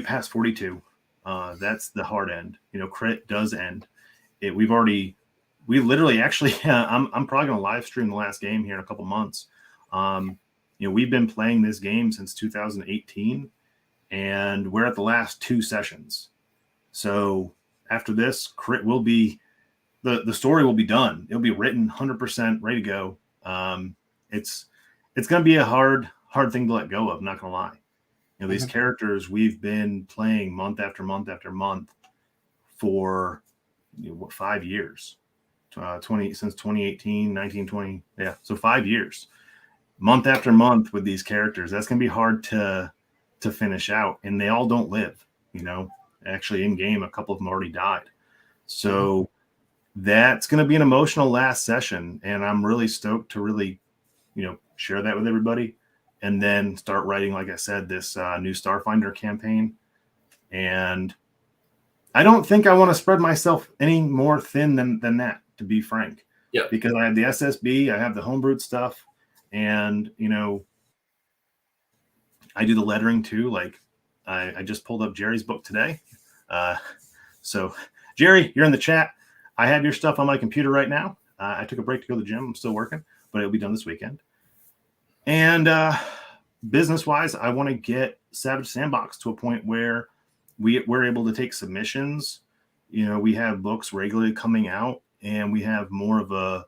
past 42. That's the hard end. C.R.I.T does end. We literally actually, I'm probably going to live stream the last game here in a couple months. We've been playing this game since 2018, and we're at the last 2 sessions. So after this, C.R.I.T will be, the story will be done. It'll be written 100% ready to go. It's going to be a hard thing to let go of. Not going to lie. These characters we've been playing month after month after month for 5 years, since 2018, 19, 20. Yeah. So 5 years, month after month with these characters. That's going to be hard to finish out. And they all don't live, actually in game, a couple of them already died. So that's going to be an emotional last session. And I'm really stoked to really, share that with everybody. And then start writing, like I said, this new Starfinder campaign. And I don't think I want to spread myself any more thin than that, to be frank. Yeah. Because I have the SSB, I have the homebrewed stuff, and I do the lettering too. Like I just pulled up Gerry's book today. So Gerry, you're in the chat. I have your stuff on my computer right now. I took a break to go to the gym. I'm still working, but it'll be done this weekend. And business-wise, I want to get Savage Sandbox to a point where we're able to take submissions. We have books regularly coming out, and we have more of a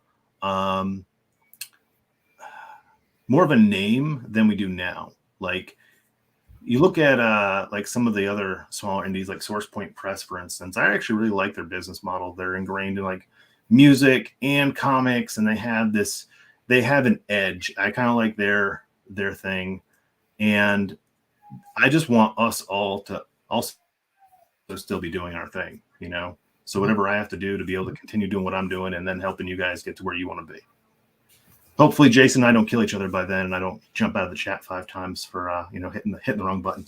name than we do now. Like you look at like some of the other smaller indies, like Source Point Press, for instance. I actually really like their business model. They're ingrained in like music and comics, and they have an edge. I kind of like their thing. And I just want us all to also still be doing our thing, So whatever I have to do to be able to continue doing what I'm doing and then helping you guys get to where you want to be. Hopefully Jason and I don't kill each other by then, and I don't jump out of the chat 5 times for hitting the wrong button.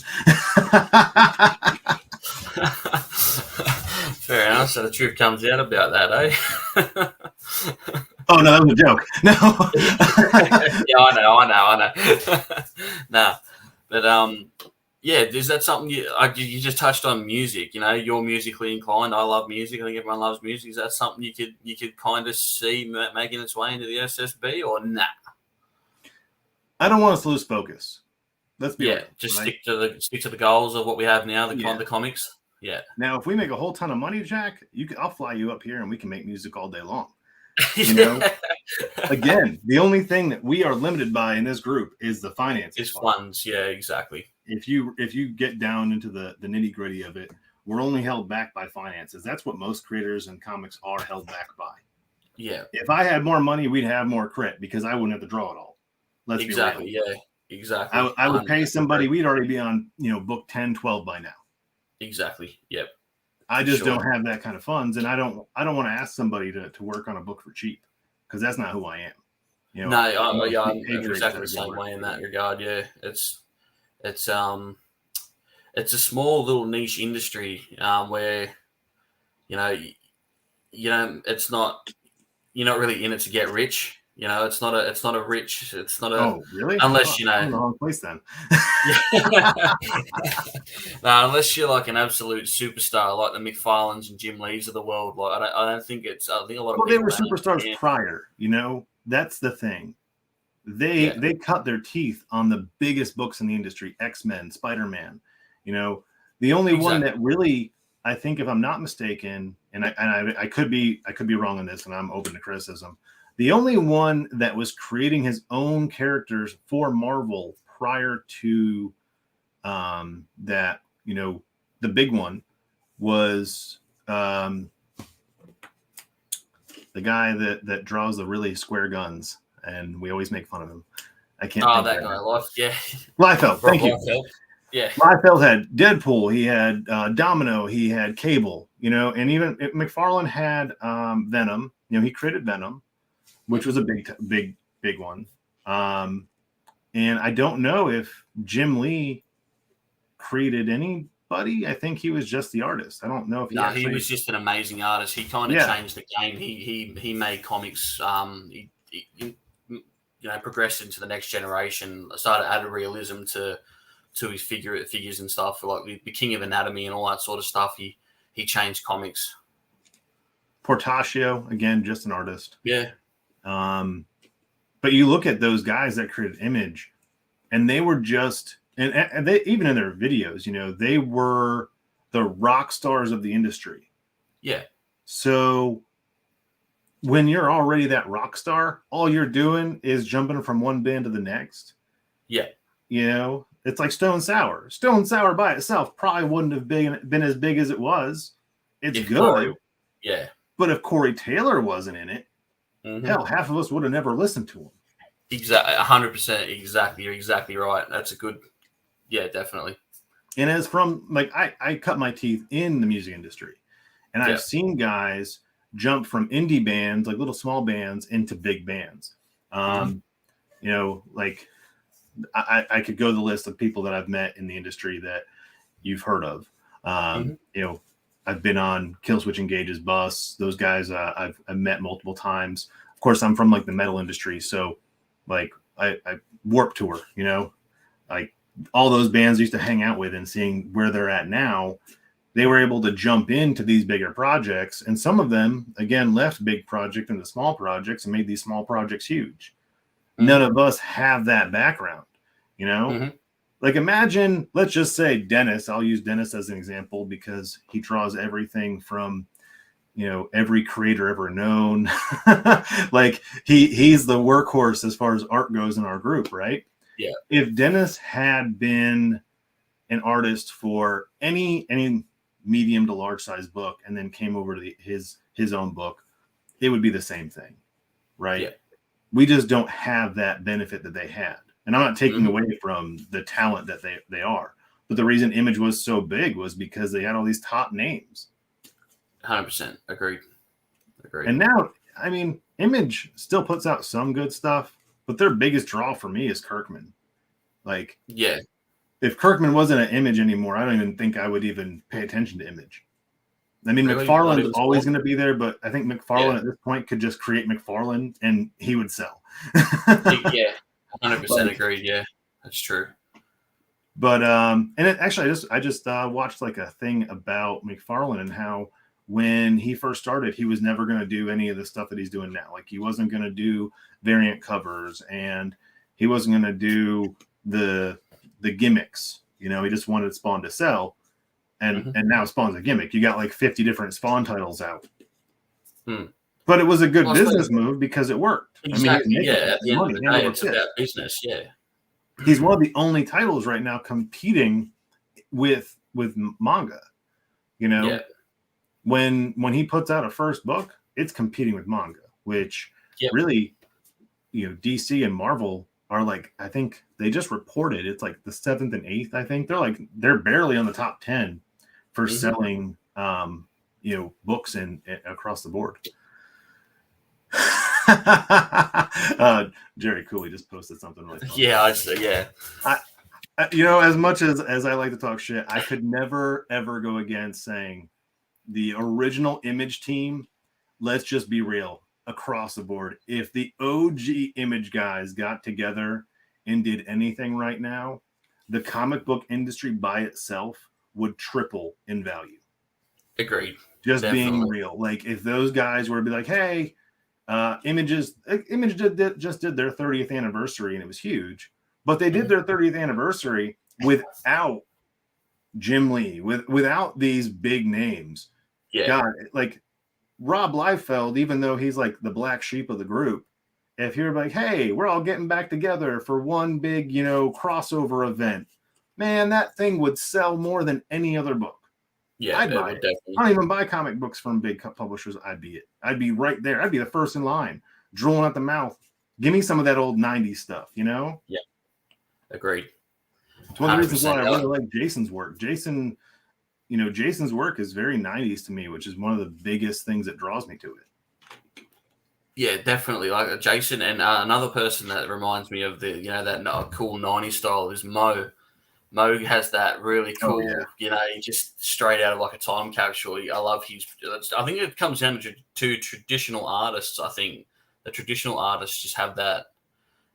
Fair enough. So the truth comes out about that, eh? Oh no, that was a joke. No. Yeah, I know. No, but yeah, is that something you just touched on music? You're musically inclined. I love music. I think everyone loves music. Is that something you could kind of see making its way into the SSB, or nah? I don't want us to lose focus. Let's be real, just right? stick to the goals of what we have now. The comics. Yeah. Now, if we make a whole ton of money, Jack, I'll fly you up here and we can make music all day long. Again, the only thing that we are limited by in this group is the finances. It's funds. Yeah, exactly. If you get down into the nitty gritty of it, we're only held back by finances. That's what most creators and comics are held back by. Yeah. If I had more money, we'd have more crit because I wouldn't have to draw it all. Let's be real. Yeah, exactly. I would pay somebody. We'd already be on book 10, 12 by now. Exactly. Yep. I just don't have that kind of funds, and I don't want to ask somebody to work on a book for cheap because that's not who I am. I'm exactly the same way in that regard. Yeah, it's a small little niche industry where it's not, you're not really in it to get rich. It's not a rich. It's not a. Oh, really? Unless I'm in the wrong place then. No, unless you're like an absolute superstar, like the McFarlanes and Jim Lees of the world. Like I don't think it's. I think a lot of people. Well, they were superstars prior. That's the thing. They cut their teeth on the biggest books in the industry: X-Men, Spider-Man. The only one that really, I think, if I'm not mistaken, and I could be wrong on this, and I'm open to criticism. The only one that was creating his own characters for Marvel prior to that, the big one was the guy that draws the really square guns, and we always make fun of him. I can't. Oh, that guy, Liefeld. Thank you. Yeah. Liefeld had Deadpool. He had Domino. He had Cable. you know, and even McFarlane had Venom. You know, he created Venom, which was a big one. And I don't know if Jim Lee created anybody. I think he was just the artist. I don't know if he was just an amazing artist. He kind of changed the game. He made comics. He progressed into the next generation. Started to add a realism to his figures and stuff. Like the King of Anatomy and all that sort of stuff. He changed comics. Portacio, again, just an artist. Yeah. But you look at those guys that created Image, and they were just, and they, even in their videos, you know, they were the rock stars of the industry. Yeah. So when you're already that rock star, all you're doing is jumping from one band to the next. Yeah. You know, it's like Stone Sour. Stone Sour by itself probably wouldn't have been as big as it was. It's good. Yeah. But if Corey Taylor wasn't in it, hell, half of us would have never listened to him. Exactly, 100%. Exactly, you're exactly right. That's a good, yeah, definitely. And as from like, I cut my teeth in the music industry, and I've seen guys jump from indie bands, like little small bands, into big bands. You know, like I could go the list of people that I've met in the industry that you've heard of. You know, I've been on Killswitch Engage's bus. Those guys I've met multiple times. Of course, I'm from like the metal industry, so like I Warped Tour, you know, like all those bands I used to hang out with, and seeing where they're at now, they were able to jump into these bigger projects, and some of them again left big project into small projects and made these small projects huge. None of us have that background, you know. Like imagine, let's just say Dennis. I'll use Dennis as an example because he draws everything from, you know, every creator ever known. Like he's the workhorse as far as art goes in our group, right? Yeah. If Dennis had been an artist for any medium to large size book and then came over to his own book, it would be the same thing, right? Yeah. We just don't have that benefit that they had. And I'm not taking away from the talent that they are. But the reason Image was so big was because they had all these top names. 100%. Agreed. And now, I mean, Image still puts out some good stuff, but their biggest draw for me is Kirkman. Like, yeah, if Kirkman wasn't an Image anymore, I don't even think I would even pay attention to Image. I mean, really? McFarlane's always going to be there, but I think McFarlane at this point could just create McFarlane and he would sell. Yeah, 100% agreed. Yeah, that's true. But and it, actually, I just watched like a thing about McFarlane and how when he first started, he was never going to do any of the stuff that he's doing now. Like he wasn't going to do variant covers, and he wasn't going to do the gimmicks. You know, he just wanted Spawn to sell. And now Spawn's a gimmick. You got like 50 different Spawn titles out. But it was a good business move because it worked. Exactly. I mean, at the end of the day, it's about business. Yeah. He's one of the only titles right now competing with manga. You know, when he puts out a first book, it's competing with manga, which really, you know, DC and Marvel are like, I think they just reported it's like the 7th and 8th. I think they're barely on the top 10 for selling, you know, books and across the board. Gerry Cooley just posted something really funny. You know, as much as I like to talk shit, I could never ever go against saying the original Image team. Let's just be real across the board. If the OG Image guys got together and did anything right now, the comic book industry by itself would triple in value. Agreed. Just being real. Like if those guys were to be like, hey, Image just did their 30th anniversary and it was huge, but they did their 30th anniversary without Jim Lee, without these big names. Yeah. God, like Rob Liefeld, even though he's like the black sheep of the group, if you're like, hey, we're all getting back together for one big, you know, crossover event, man, that thing would sell more than any other book. Yeah, I'd buy it. Definitely. I don't even buy comic books from big publishers. I'd be right there. I'd be the first in line, drooling at the mouth. Give me some of that old 90s stuff, you know? Yeah. Agreed. It's one of the reasons why I really like Jason's work. Jason Jason's work is very 90s to me, which is one of the biggest things that draws me to it. Yeah, definitely. Like Jason, and another person that reminds me of that cool 90s style is Mo. Mo has that really cool, he just straight out of like a time capsule. I love his. I think it comes down to traditional artists. I think the traditional artists just have that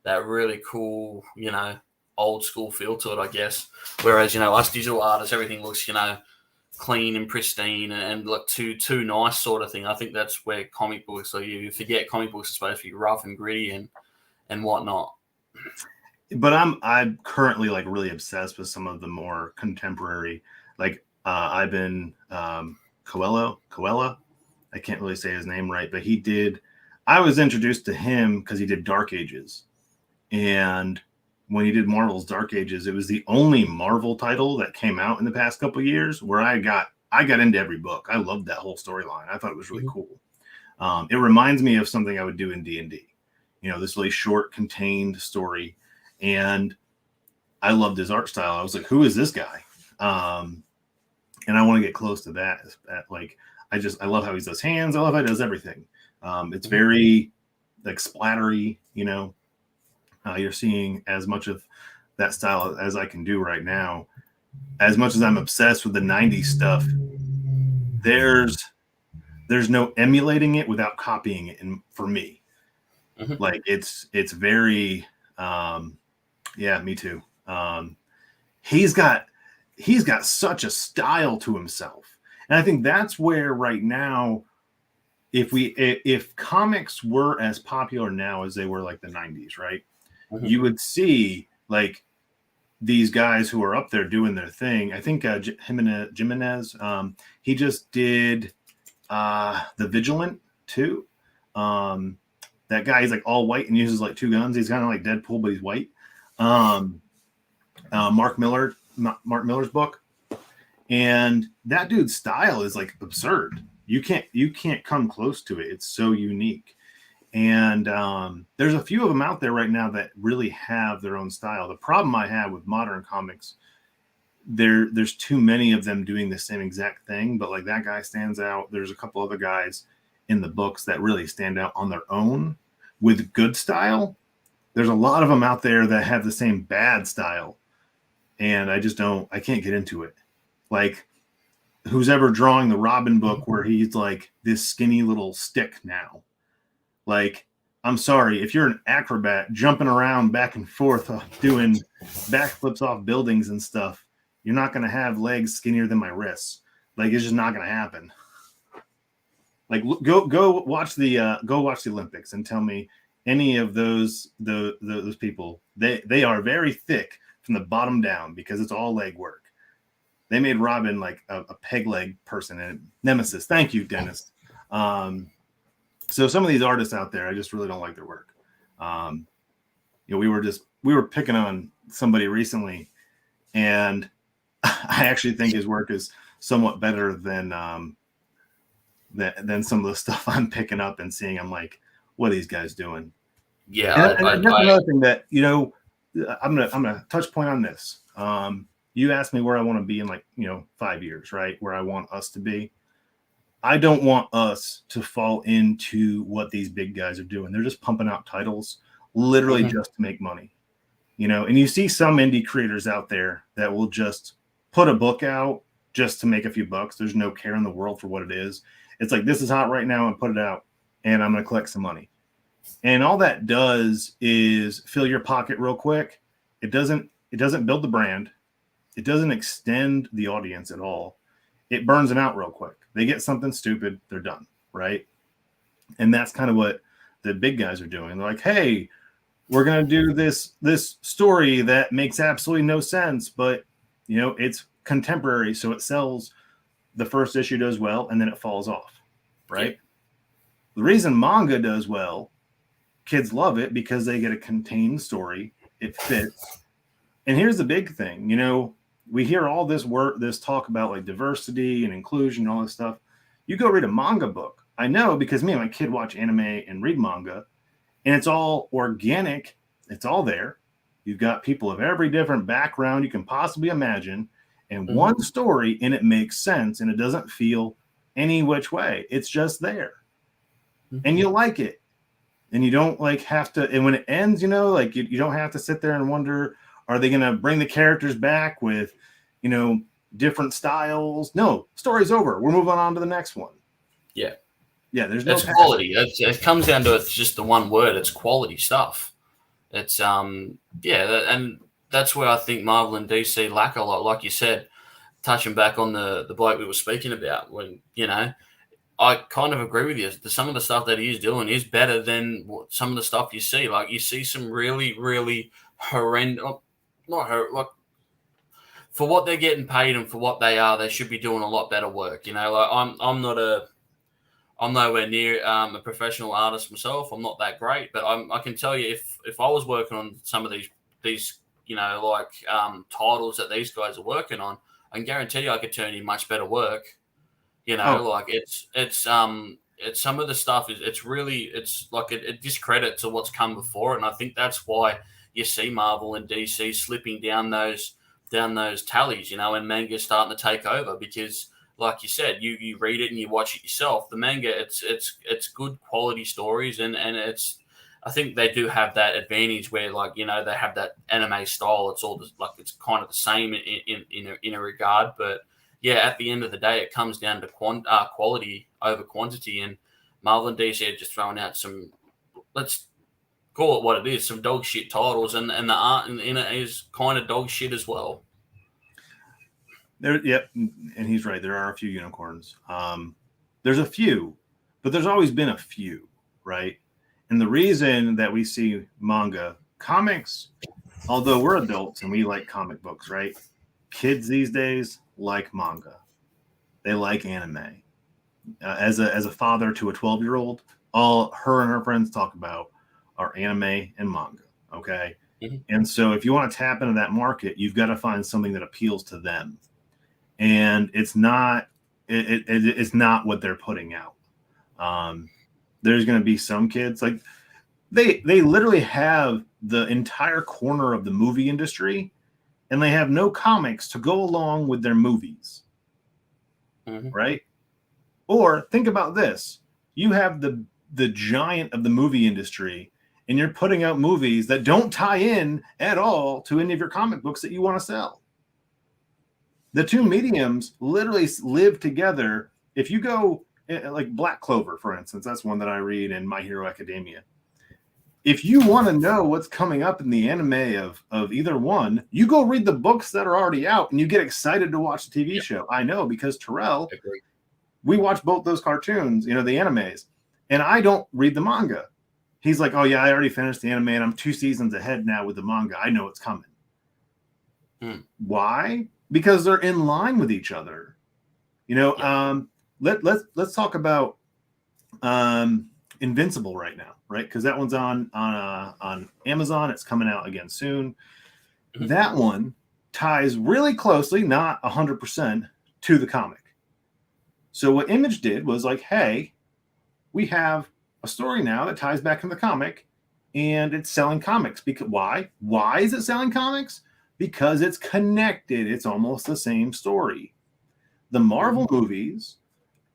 really cool, old school feel to it, I guess. Whereas, us digital artists, everything looks, clean and pristine and look too nice sort of thing. I think that's where comic books, so you forget comic books are supposed to be rough and gritty and whatnot. But I'm currently like really obsessed with some of the more contemporary, like I've been Coelho. I can't really say his name right, but I was introduced to him because he did Dark Ages. And when he did Marvel's Dark Ages, it was the only Marvel title that came out in the past couple of years where I got into every book. I loved that whole storyline. I thought it was really cool. It reminds me of something I would do in D&D. This really short, contained story. And I loved his art style. I was like, who is this guy? And I want to get close to that. Like, I love how he does hands. I love how he does everything. It's very like splattery, you're seeing as much of that style as I can do right now. As much as I'm obsessed with the 90s stuff, there's no emulating it without copying it. And for me, like it's very, yeah, me too. He's got such a style to himself. And I think that's where right now, if comics were as popular now as they were like the 90s, right? You would see like these guys who are up there doing their thing. I think Jimenez, he just did The Vigilant too. That guy, he's like all white and uses like two guns. He's kind of like Deadpool, but he's white. Mark Miller's book, and that dude's style is like absurd. You can't come close to it. It's so unique. And there's a few of them out there right now that really have their own style. The problem I have with modern comics, there's too many of them doing the same exact thing, but like that guy stands out. There's a couple other guys in the books that really stand out on their own with good style. There's a lot of them out there that have the same bad style, and I can't get into it. Like, who's ever drawing the Robin book where he's like this skinny little stick now? Like, I'm sorry, if you're an acrobat jumping around back and forth doing backflips off buildings and stuff, you're not going to have legs skinnier than my wrists. Like, it's just not going to happen. Like, go watch the Olympics and tell me any of those people, they are very thick from the bottom down because it's all leg work. They made Robin like a peg leg person and Nemesis. Thank you, Dennis. So some of these artists out there, I just really don't like their work. We were picking on somebody recently, and I actually think his work is somewhat better than some of the stuff I'm picking up and seeing. I'm like, what are these guys doing? Yeah, and that's another thing that I'm gonna touch point on this. You asked me where I want to be in 5 years, right? Where I want us to be. I don't want us to fall into what these big guys are doing. They're just pumping out titles literally just to make money, and you see some indie creators out there that will just put a book out just to make a few bucks. There's no care in the world for what it is. It's like, this is hot right now and put it out and I'm going to collect some money. And all that does is fill your pocket real quick. It doesn't build the brand. It doesn't extend the audience at all. It burns them out real quick. They get something stupid, they're done, right? And that's kind of what the big guys are doing. They're like, hey, we're going to do this story that makes absolutely no sense, but it's contemporary, so it sells. The first issue does well, and then it falls off, right? Yeah. The reason manga does well, kids love it because they get a contained story. It fits. And here's the big thing, we hear all this talk about like diversity and inclusion and all this stuff. You go read a manga book. I know, because me and my kid watch anime and read manga, and it's all organic. It's all there. You've got people of every different background you can possibly imagine, and one story, and it makes sense, and it doesn't feel any which way. It's just there, and you like it, and you don't like have to. And when it ends, you know, like you don't have to sit there and wonder, are they going to bring the characters back with, you know, different styles? No, story's over. We're moving on to the next one. Yeah. Yeah, there's no it's quality. It comes down to, it's just the one word. It's quality stuff. It's and that's where I think Marvel and DC lack a lot. Like you said, touching back on the bloke we were speaking about, when, you know, I kind of agree with you. Some of the stuff that he's doing is better than some of the stuff you see. Like, you see some really, really horrendous, like, for what they're getting paid and for what they are, they should be doing a lot better work. You know, like, I'm nowhere near a professional artist myself. I'm not that great, but I can tell you, if I was working on some of these you know, like titles that these guys are working on, I can guarantee you I could turn in much better work. You know, like it's some of the stuff is, it's like it discredits to what's come before, and I think that's why you see Marvel and DC slipping down those tallies, you know, and manga starting to take over, because, like you said, you read it and you watch it yourself. The manga, it's good quality stories, and it's, I think they do have that advantage where, like, you know, they have that anime style. It's all like, it's kind of the same in a regard, but yeah, at the end of the day, it comes down to quality over quantity, and Marvel and DC are just throwing out some, let's call it what it is, some dog shit titles, and the art in it is kind of dog shit as well. Yep, and he's right. There are a few unicorns. There's a few, but there's always been a few, right? And the reason that we see manga, comics, although we're adults and we like comic books, right? Kids these days like manga. They like anime. As a father to a 12-year-old, all her and her friends talk about are anime and manga. Okay. And so if you want to tap into that market, you've got to find something that appeals to them. And it's not what they're putting out. There's going to be some kids, like, they literally have the entire corner of the movie industry, and they have no comics to go along with their movies. Right? Or think about this. You have the giant of the movie industry, and you're putting out movies that don't tie in at all to any of your comic books that you want to sell. The two mediums literally live together. If you go, like Black Clover, for instance, that's one that I read in My Hero Academia. If you want to know what's coming up in the anime of either one, you go read the books that are already out, and you get excited to watch the TV show. I know, because Terrell, we watch both those cartoons, you know, the animes, and I don't read the manga. He's like, oh yeah, I already finished the anime, and I'm 2 seasons ahead now with the manga. I know it's coming. Why? Because they're in line with each other. You know, let's talk about Invincible right now, right? Because that one's on Amazon. It's coming out again soon. That one ties really closely, not 100%, to the comic. So what Image did was like, hey, we have a story now that ties back into the comic, and it's selling comics. Because why? Why is it selling comics? Because it's connected. It's almost the same story. The Marvel movies,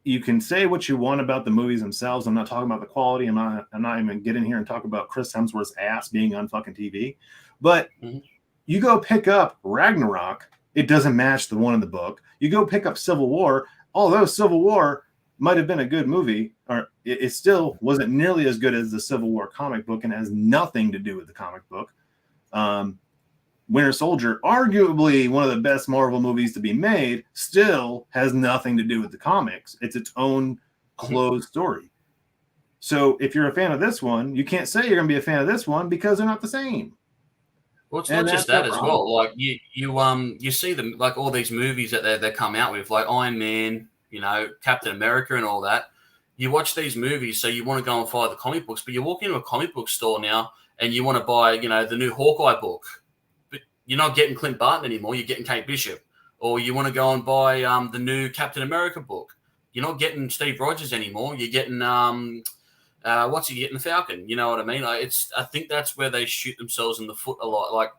you can say what you want about the movies themselves. I'm not talking about the quality. I'm not even getting here and talk about Chris Hemsworth's ass being on fucking TV. But you go pick up Ragnarok, it doesn't match the one in the book. You go pick up Civil War, although Civil War might have been a good movie, or it still wasn't nearly as good as the Civil War comic book, and has nothing to do with the comic book. Winter Soldier, arguably one of the best Marvel movies to be made, still has nothing to do with the comics. It's its own closed story. So if you're a fan of this one, you can't say you're going to be a fan of this one because they're not the same. Well, it's not just that as well. Like you see them, like all these movies that they come out with, like Iron Man, you know, Captain America, and all that. You watch these movies, so you want to go and follow the comic books, but you walk into a comic book store now and you want to buy, you know, the new Hawkeye book. You're not getting Clint Barton anymore. You're getting Kate Bishop. Or you want to go and buy the new Captain America book. You're not getting Steve Rogers anymore. You're getting the Falcon. You know what I mean? I think that's where they shoot themselves in the foot a lot. Like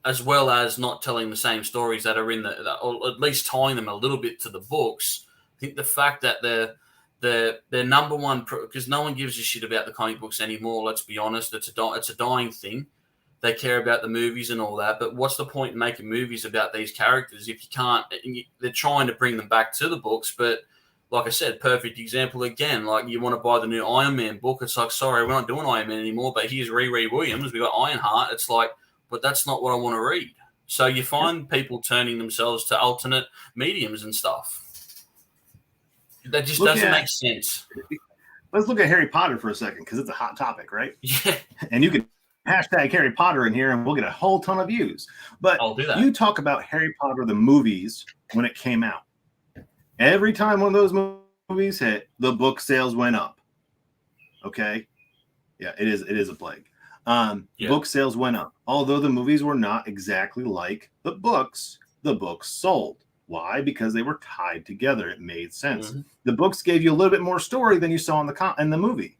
as well as not telling the same stories that are in or at least tying them a little bit to the books. I think the fact that they're number one, because no one gives a shit about the comic books anymore. Let's be honest, it's a dying thing. They care about the movies and all that, but what's the point in making movies about these characters if you can't? They're trying to bring them back to the books, but like I said, perfect example again. Like you want to buy the new Iron Man book, it's like, sorry, we're not doing Iron Man anymore, but here's Riri Williams. We got Ironheart. It's like, but that's not what I want to read. So you find people turning themselves to alternate mediums and stuff. That just doesn't make sense. Let's look at Harry Potter for a second, because it's a hot topic, right? Yeah. And you can hashtag Harry Potter in here and we'll get a whole ton of views. But I'll do that. You talk about Harry Potter, the movies, when it came out. Every time one of those movies hit, the book sales went up. Okay? Yeah, it is a plague. Book sales went up. Although the movies were not exactly like the books sold. Why? Because they were tied together. It made sense. Mm-hmm. The books gave you a little bit more story than you saw in the movie.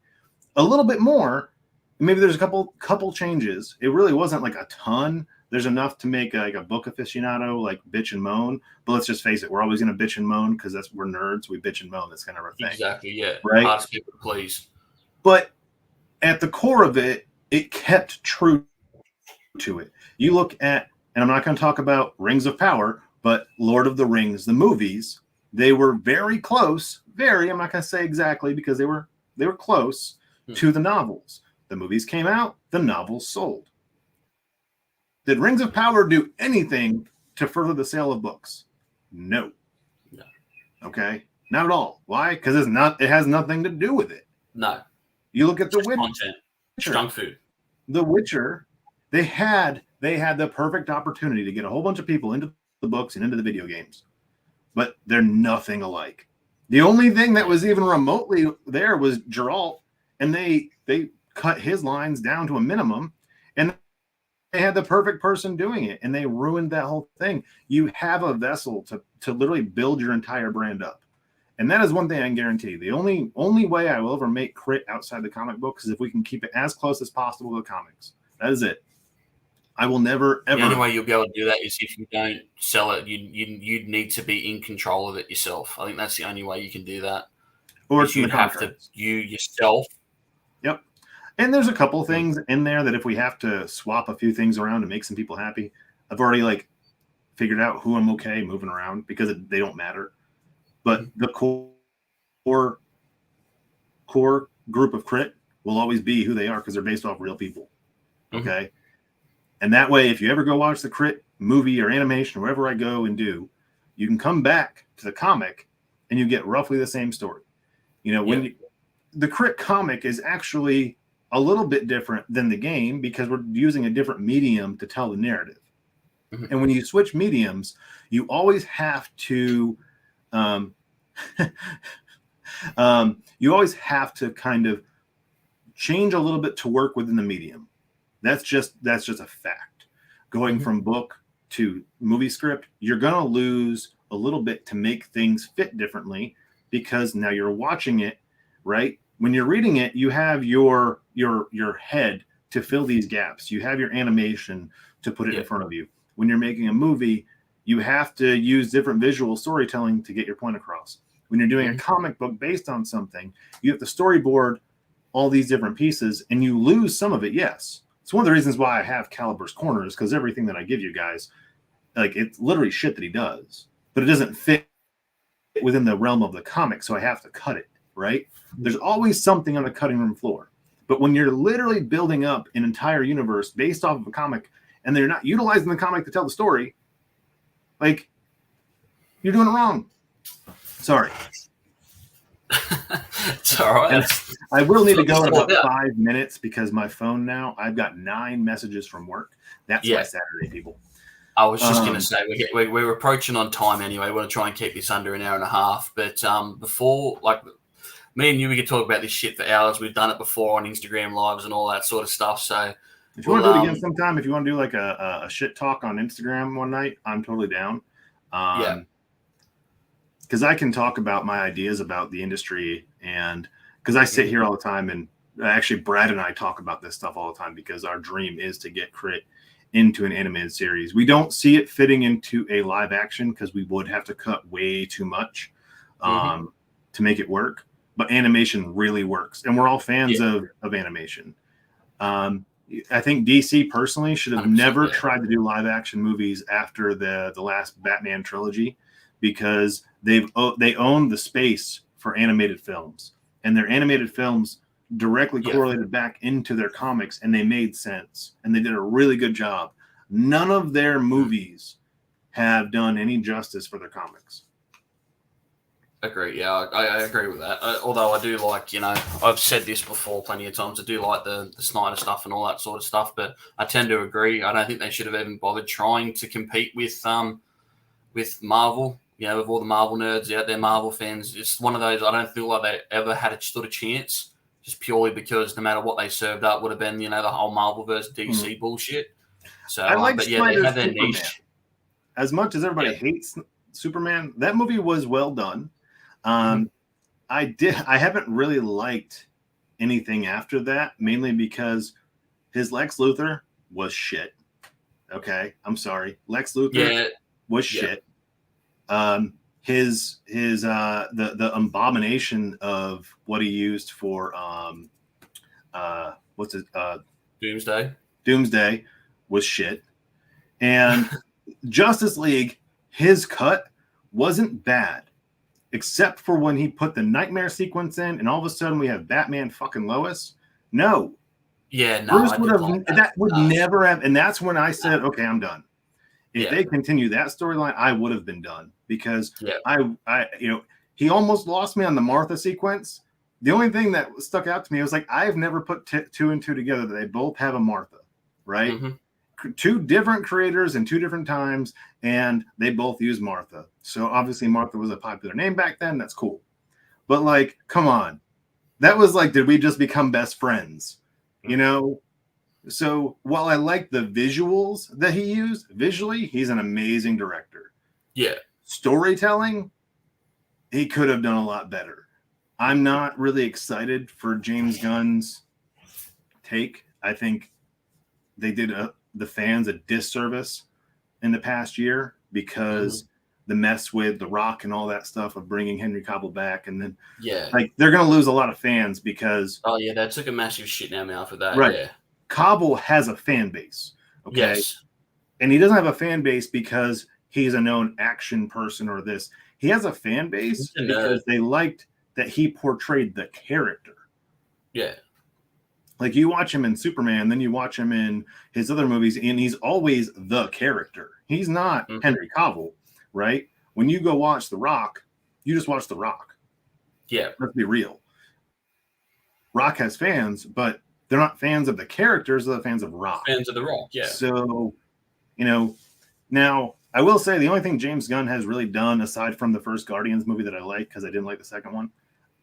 A little bit more. Maybe there's a couple changes. It really wasn't like a ton. There's enough to make like a book aficionado like bitch and moan. But let's just face it, we're always going to bitch and moan because we're nerds. We bitch and moan. That's kind of our thing. Exactly. Yeah. Right. Ask people, please. But at the core of it, it kept true to it. You look at, and I'm not going to talk about Rings of Power, but Lord of the Rings, the movies, they were very close. I'm not going to say exactly because they were close to the novels. The movies came out, the novels sold. Did Rings of Power do anything to further the sale of books? No. Okay? Not at all. Why? Because it has nothing to do with it. No. You look at The Witcher. Content. Junk food. The Witcher, they had the perfect opportunity to get a whole bunch of people into the books and into the video games. But they're nothing alike. The only thing that was even remotely there was Geralt, and they cut his lines down to a minimum, and they had the perfect person doing it, and they ruined that whole thing. You have a vessel to literally build your entire brand up. And that is one thing I can guarantee. The only way I will ever make Crit outside the comic books is if we can keep it as close as possible to the comics. That is it. I will never, ever. The only way you'll be able to do that is if you don't sell it. You'd need to be in control of it yourself. I think that's the only way you can do that. Or you'd have to you yourself. Yep. And there's a couple things in there that if we have to swap a few things around to make some people happy, I've already figured out who I'm okay moving around because they don't matter. But the core group of Crit will always be who they are because they're based off real people. Okay. Mm-hmm. And that way, if you ever go watch the Crit movie or animation, wherever I go and do, you can come back to the comic and you get roughly the same story. The Crit comic is actually a little bit different than the game because we're using a different medium to tell the narrative. Mm-hmm. And when you switch mediums, you always have to kind of change a little bit to work within the medium. That's just a fact. Going from book to movie script, you're going to lose a little bit to make things fit differently because now you're watching it, right? When you're reading it, you have your head to fill these gaps. You have your animation to put it in front of you. When you're making a movie, you have to use different visual storytelling to get your point across. When you're doing a comic book based on something, you have to storyboard all these different pieces and you lose some of it, yes. It's one of the reasons why I have Calibur's Corners, because everything that I give you guys, it's literally shit that he does, but it doesn't fit within the realm of the comic, so I have to cut it, right? There's always something on the cutting room floor. But when you're literally building up an entire universe based off of a comic and they're not utilizing the comic to tell the story, you're doing it wrong. Sorry. It's all right. And I will need to go in about 5 minutes because my phone now, I've got 9 messages from work. That's my Saturday, people. I was just going to say, we're approaching on time anyway. We want to try and keep this under an hour and a half. But before, me and you, we could talk about this shit for hours. We've done it before on Instagram Lives and all that sort of stuff. So if you want to do it again sometime, if you want to do a shit talk on Instagram one night, I'm totally down. Because I can talk about my ideas about the industry, and because I sit here all the time, and actually Brad and I talk about this stuff all the time because our dream is to get Crit into an animated series. We don't see it fitting into a live action because we would have to cut way too much to make it work. But animation really works, and we're all fans of animation. I think DC personally should have never tried to do live action movies after the last Batman trilogy, because they own the space for animated films, and their animated films directly correlated back into their comics, and they made sense, and they did a really good job. None of their movies have done any justice for their comics. Agree. Yeah, I agree with that. Although I do like, I've said this before plenty of times, I do like the Snyder stuff and all that sort of stuff, but I tend to agree. I don't think they should have even bothered trying to compete with Marvel. With all the Marvel nerds out there, Marvel fans. It's one of those, I don't feel like they ever had stood a chance, just purely because no matter what they served up would have been, the whole Marvel versus DC bullshit. So, I like but yeah, they have their Superman. niche. As much as everybody hates Superman, that movie was well done. I haven't really liked anything after that, mainly because his Lex Luthor was shit. Okay, I'm sorry, Lex Luthor was shit. His the abomination of what he used for Doomsday was shit. And Justice League, his cut wasn't bad, except for when he put the nightmare sequence in, and all of a sudden we have Batman fucking Lois. No. Yeah, no. Bruce would have that would never have, and that's when I said, okay, I'm done. If they continue that storyline, I would have been done, because I he almost lost me on the Martha sequence. The only thing that stuck out to me was like, I've never put two and two together that they both have a Martha, right? Two different creators in two different times, and they both use Martha. So obviously Martha was a popular name back then. That's cool. But like, come on. That was like, did we just become best friends? So while I like the visuals that he used, visually, he's an amazing director. Yeah. Storytelling, he could have done a lot better. I'm not really excited for James Gunn's take. I think they did the fans a disservice in the past year, because the mess with The Rock and all that stuff of bringing Henry Cavill back, and then like they're going to lose a lot of fans because they took a massive shit in our mouth for that. Right. Yeah. Cavill has a fan base. Okay. Yes. And he doesn't have a fan base because he's a known action person or this. He has a fan base because they liked that he portrayed the character. Yeah. Like, you watch him in Superman, then you watch him in his other movies, and he's always the character. He's not Henry Cavill, right? When you go watch The Rock, you just watch The Rock. Yeah. Let's be real. Rock has fans, but they're not fans of the characters, they're fans of Rock. Fans of The Rock, yeah. So, now I will say the only thing James Gunn has really done, aside from the first Guardians movie that I like, because I didn't like the second one,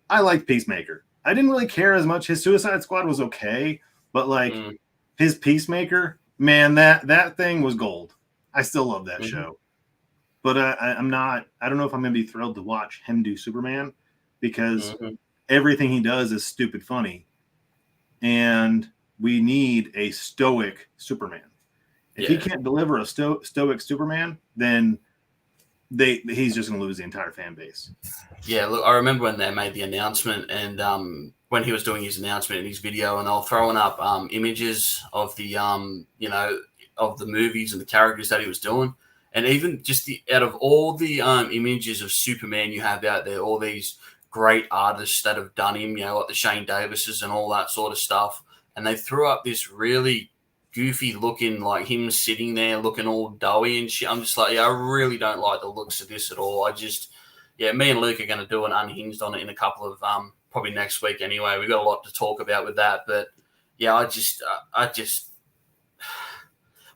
I liked Peacemaker. I didn't really care as much. His Suicide Squad was okay, but like his Peacemaker, man, that thing was gold. I still love that show. But I don't know if I'm going to be thrilled to watch him do Superman, because everything he does is stupid funny. And we need a stoic Superman. If he can't deliver a stoic Superman, then he's just going to lose the entire fan base. Yeah, look, I remember when they made the announcement, and when he was doing his announcement in his video, and they were throwing up images of the of the movies and the characters that he was doing, and even just out of all the images of Superman you have out there, all these great artists that have done him, like the Shane Davises and all that sort of stuff, and they threw up this really goofy looking, like him sitting there looking all doughy and shit. I'm just like, I really don't like the looks of this at all. Me and Luke are going to do an Unhinged on it in a couple of probably next week anyway. We've got a lot to talk about with that, but yeah,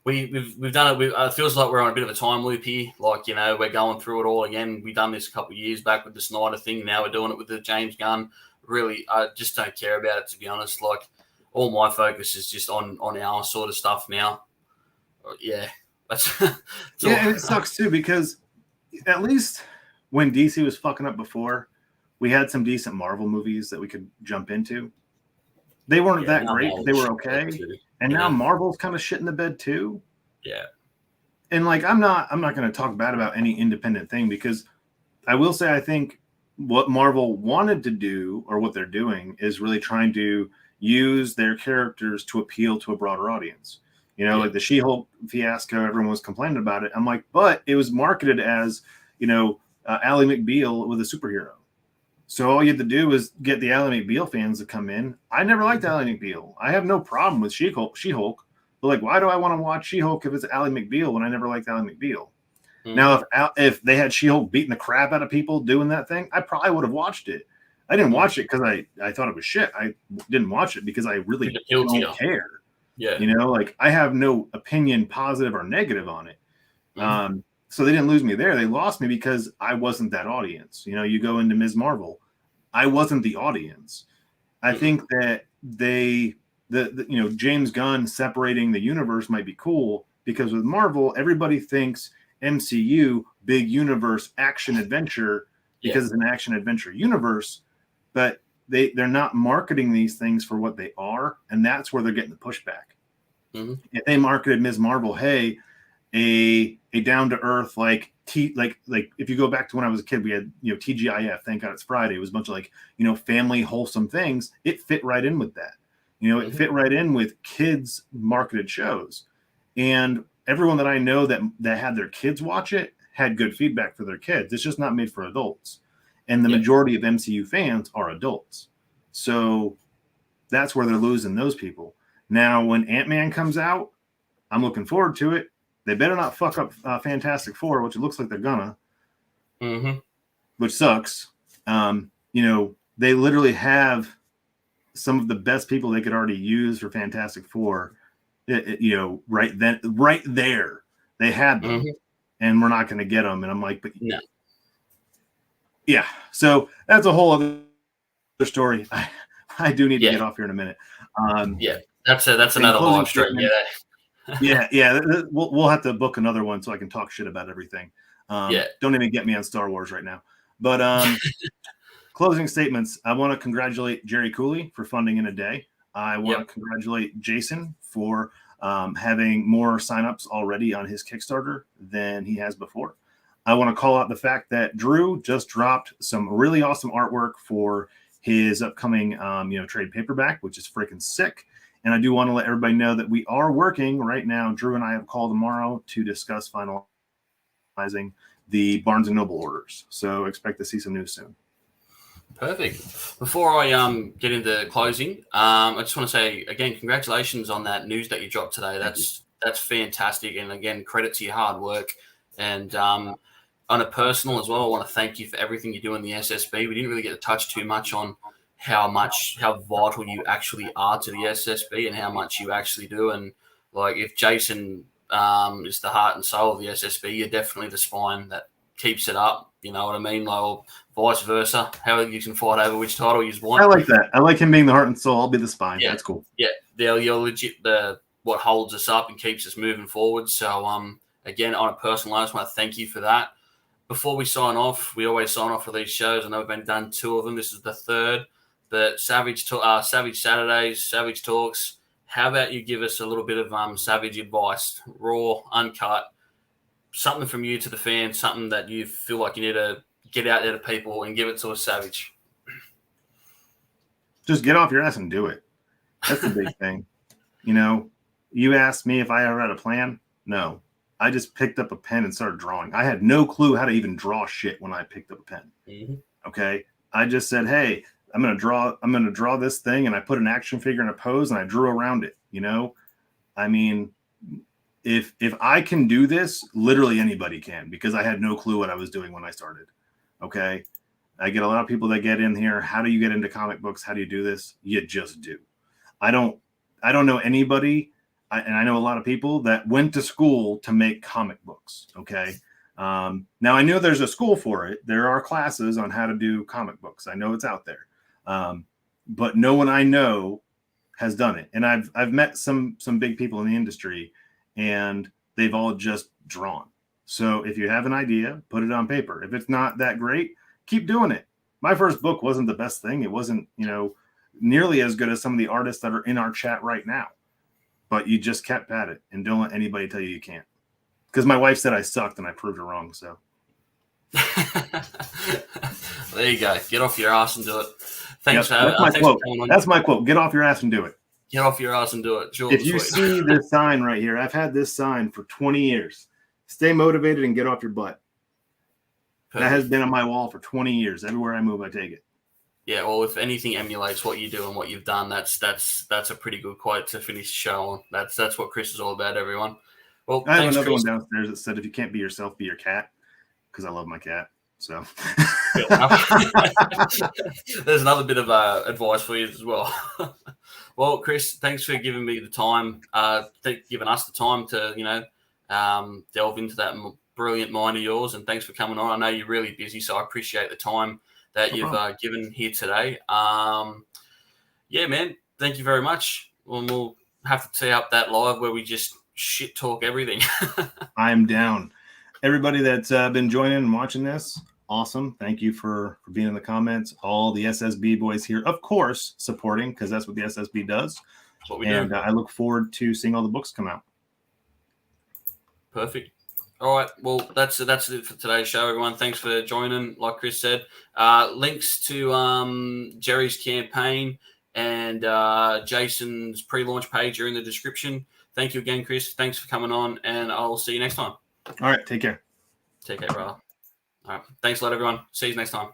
we've done it. It feels like we're on a bit of a time loop here. Like, we're going through it all again. We've done this a couple of years back with the Snyder thing. Now we're doing it with the James Gunn. Really, I just don't care about it, to be honest. Like, all my focus is just on our sort of stuff now. Yeah. And it sucks too, because at least when DC was fucking up before, we had some decent Marvel movies that we could jump into. They weren't that great. They were okay. And now Marvel's kind of shit in the bed too. Yeah. And like, I'm not going to talk bad about any independent thing, because I will say, I think what Marvel wanted to do, or what they're doing, is really trying to use their characters to appeal to a broader audience. You know, like the She-Hulk fiasco, everyone was complaining about it. I'm like, but it was marketed as, Ally McBeal with a superhero. So all you had to do was get the Ally McBeal fans to come in. I never liked Ally McBeal. I have no problem with She-Hulk, but like, why do I want to watch She-Hulk if it's Ally McBeal when I never liked Ally McBeal? Mm-hmm. Now, if they had She-Hulk beating the crap out of people doing that thing, I probably would have watched it. I didn't watch it because I thought it was shit. I didn't watch it because I really don't care. Yeah. Like, I have no opinion, positive or negative, on it. Mm-hmm. So they didn't lose me there. They lost me because I wasn't that audience. You go into Ms. Marvel, I wasn't the audience. I think that James Gunn separating the universe might be cool, because with Marvel, everybody thinks MCU, big universe, action adventure, because it's an action adventure universe, but they're not marketing these things for what they are, and that's where they're getting the pushback. Mm-hmm. If they marketed Ms. Marvel, hey, a down to earth, like if you go back to when I was a kid, we had TGIF, Thank God It's Friday. It was a bunch of family wholesome things. It fit right in with that. It fit right in with kids marketed shows, and everyone that I know that had their kids watch it had good feedback for their kids. It's just not made for adults, and the majority of MCU fans are adults, so that's where they're losing those people. Now, when Ant-Man comes out, I'm looking forward to it. They better not fuck up Fantastic Four, which it looks like they're gonna, which sucks. They literally have some of the best people they could already use for Fantastic Four. Right there, they had them, and we're not going to get them. And I'm like, but no. Yeah. So that's a whole other story. I do need to get off here in a minute. That's another live stream. Yeah. We'll have to book another one so I can talk shit about everything. Don't even get me on Star Wars right now. But closing statements. I want to congratulate Gerry Cooley for funding in a day. I want to congratulate Jason for having more signups already on his Kickstarter than he has before. I want to call out the fact that Drew just dropped some really awesome artwork for his upcoming trade paperback, which is freaking sick. And I do want to let everybody know that we are working right now. Drew and I have a call tomorrow to discuss finalizing the Barnes & Noble orders. So expect to see some news soon. Perfect. Before I get into closing, I just want to say again, congratulations on that news that you dropped today. That's fantastic. And again, credit to your hard work. And on a personal as well, I want to thank you for everything you do in the SSB. We didn't really get to touch too much on how vital you actually are to the SSB and how much you actually do. And like, if Jason is the heart and soul of the SSB, you're definitely the spine that keeps it up. You know what I mean? Like, vice versa. How you can fight over which title you want. I like that. I like him being the heart and soul. I'll be the spine. Yeah. That's cool. Yeah. You're legit what holds us up and keeps us moving forward. So again, on a personal level, I just want to thank you for that. Before we sign off, we always sign off for these shows. I know we've been done 2 of them. This is the 3rd. But Savage Saturdays, Savage Talks. How about you give us a little bit of Savage advice, raw, uncut, something from you to the fans, something that you feel like you need to get out there to people and give it to a Savage. Just get off your ass and do it. That's the big thing. You asked me if I ever had a plan. No. I just picked up a pen and started drawing. I had no clue how to even draw shit when I picked up a pen. Mm-hmm. Okay. I just said, hey, I'm going to draw this thing. And I put an action figure in a pose and I drew around it. I mean, if I can do this, literally anybody can, because I had no clue what I was doing when I started. Okay. I get a lot of people that get in here. How do you get into comic books? How do you do this? You just do. I don't know anybody. And I know a lot of people that went to school to make comic books. Okay. Now I know there's a school for it. There are classes on how to do comic books. I know it's out there. But no one I know has done it. And I've met some big people in the industry, and they've all just drawn. So if you have an idea, put it on paper. If it's not that great, keep doing it. My first book wasn't the best thing. It wasn't, nearly as good as some of the artists that are in our chat right now. but you just kept at it, and don't let anybody tell you can't. Because my wife said I sucked, and I proved her wrong. So there you go. Get off your ass and do it. Thanks, yep, that's my quote. That's my quote. Get off your ass and do it. Get off your ass and do it. Sure, if you see this sign right here, I've had this sign for 20 years. Stay motivated and get off your butt. Perfect. That has been on my wall for 20 years. Everywhere I move, I take it. Yeah, well, if anything emulates what you do and what you've done, that's a pretty good quote to finish the show on. That's what Chris is all about, everyone. Well, I have another one downstairs that said, "If you can't be yourself, be your cat," because I love my cat. So there's another bit of advice for you as well. Well, Chris, thanks for giving me the time, giving us the time to delve into that brilliant mind of yours, and thanks for coming on. I know you're really busy, so I appreciate the time that you've given here today. Yeah, man, thank you very much. We'll have to tee up that live where we just shit talk everything. I'm down. Everybody that's been joining and watching this, awesome. Thank you for being in the comments. All the SSB boys here, of course, supporting, because that's what the SSB does. That's what we do. I look forward to seeing all the books come out. Perfect. All right. Well, that's it for today's show, everyone. Thanks for joining. Like Chris said, links to Gerry's campaign and Jason's pre-launch page are in the description. Thank you again, Chris. Thanks for coming on, and I'll see you next time. All right. Take care. Take care, brother. All right. Thanks a lot, everyone. See you next time.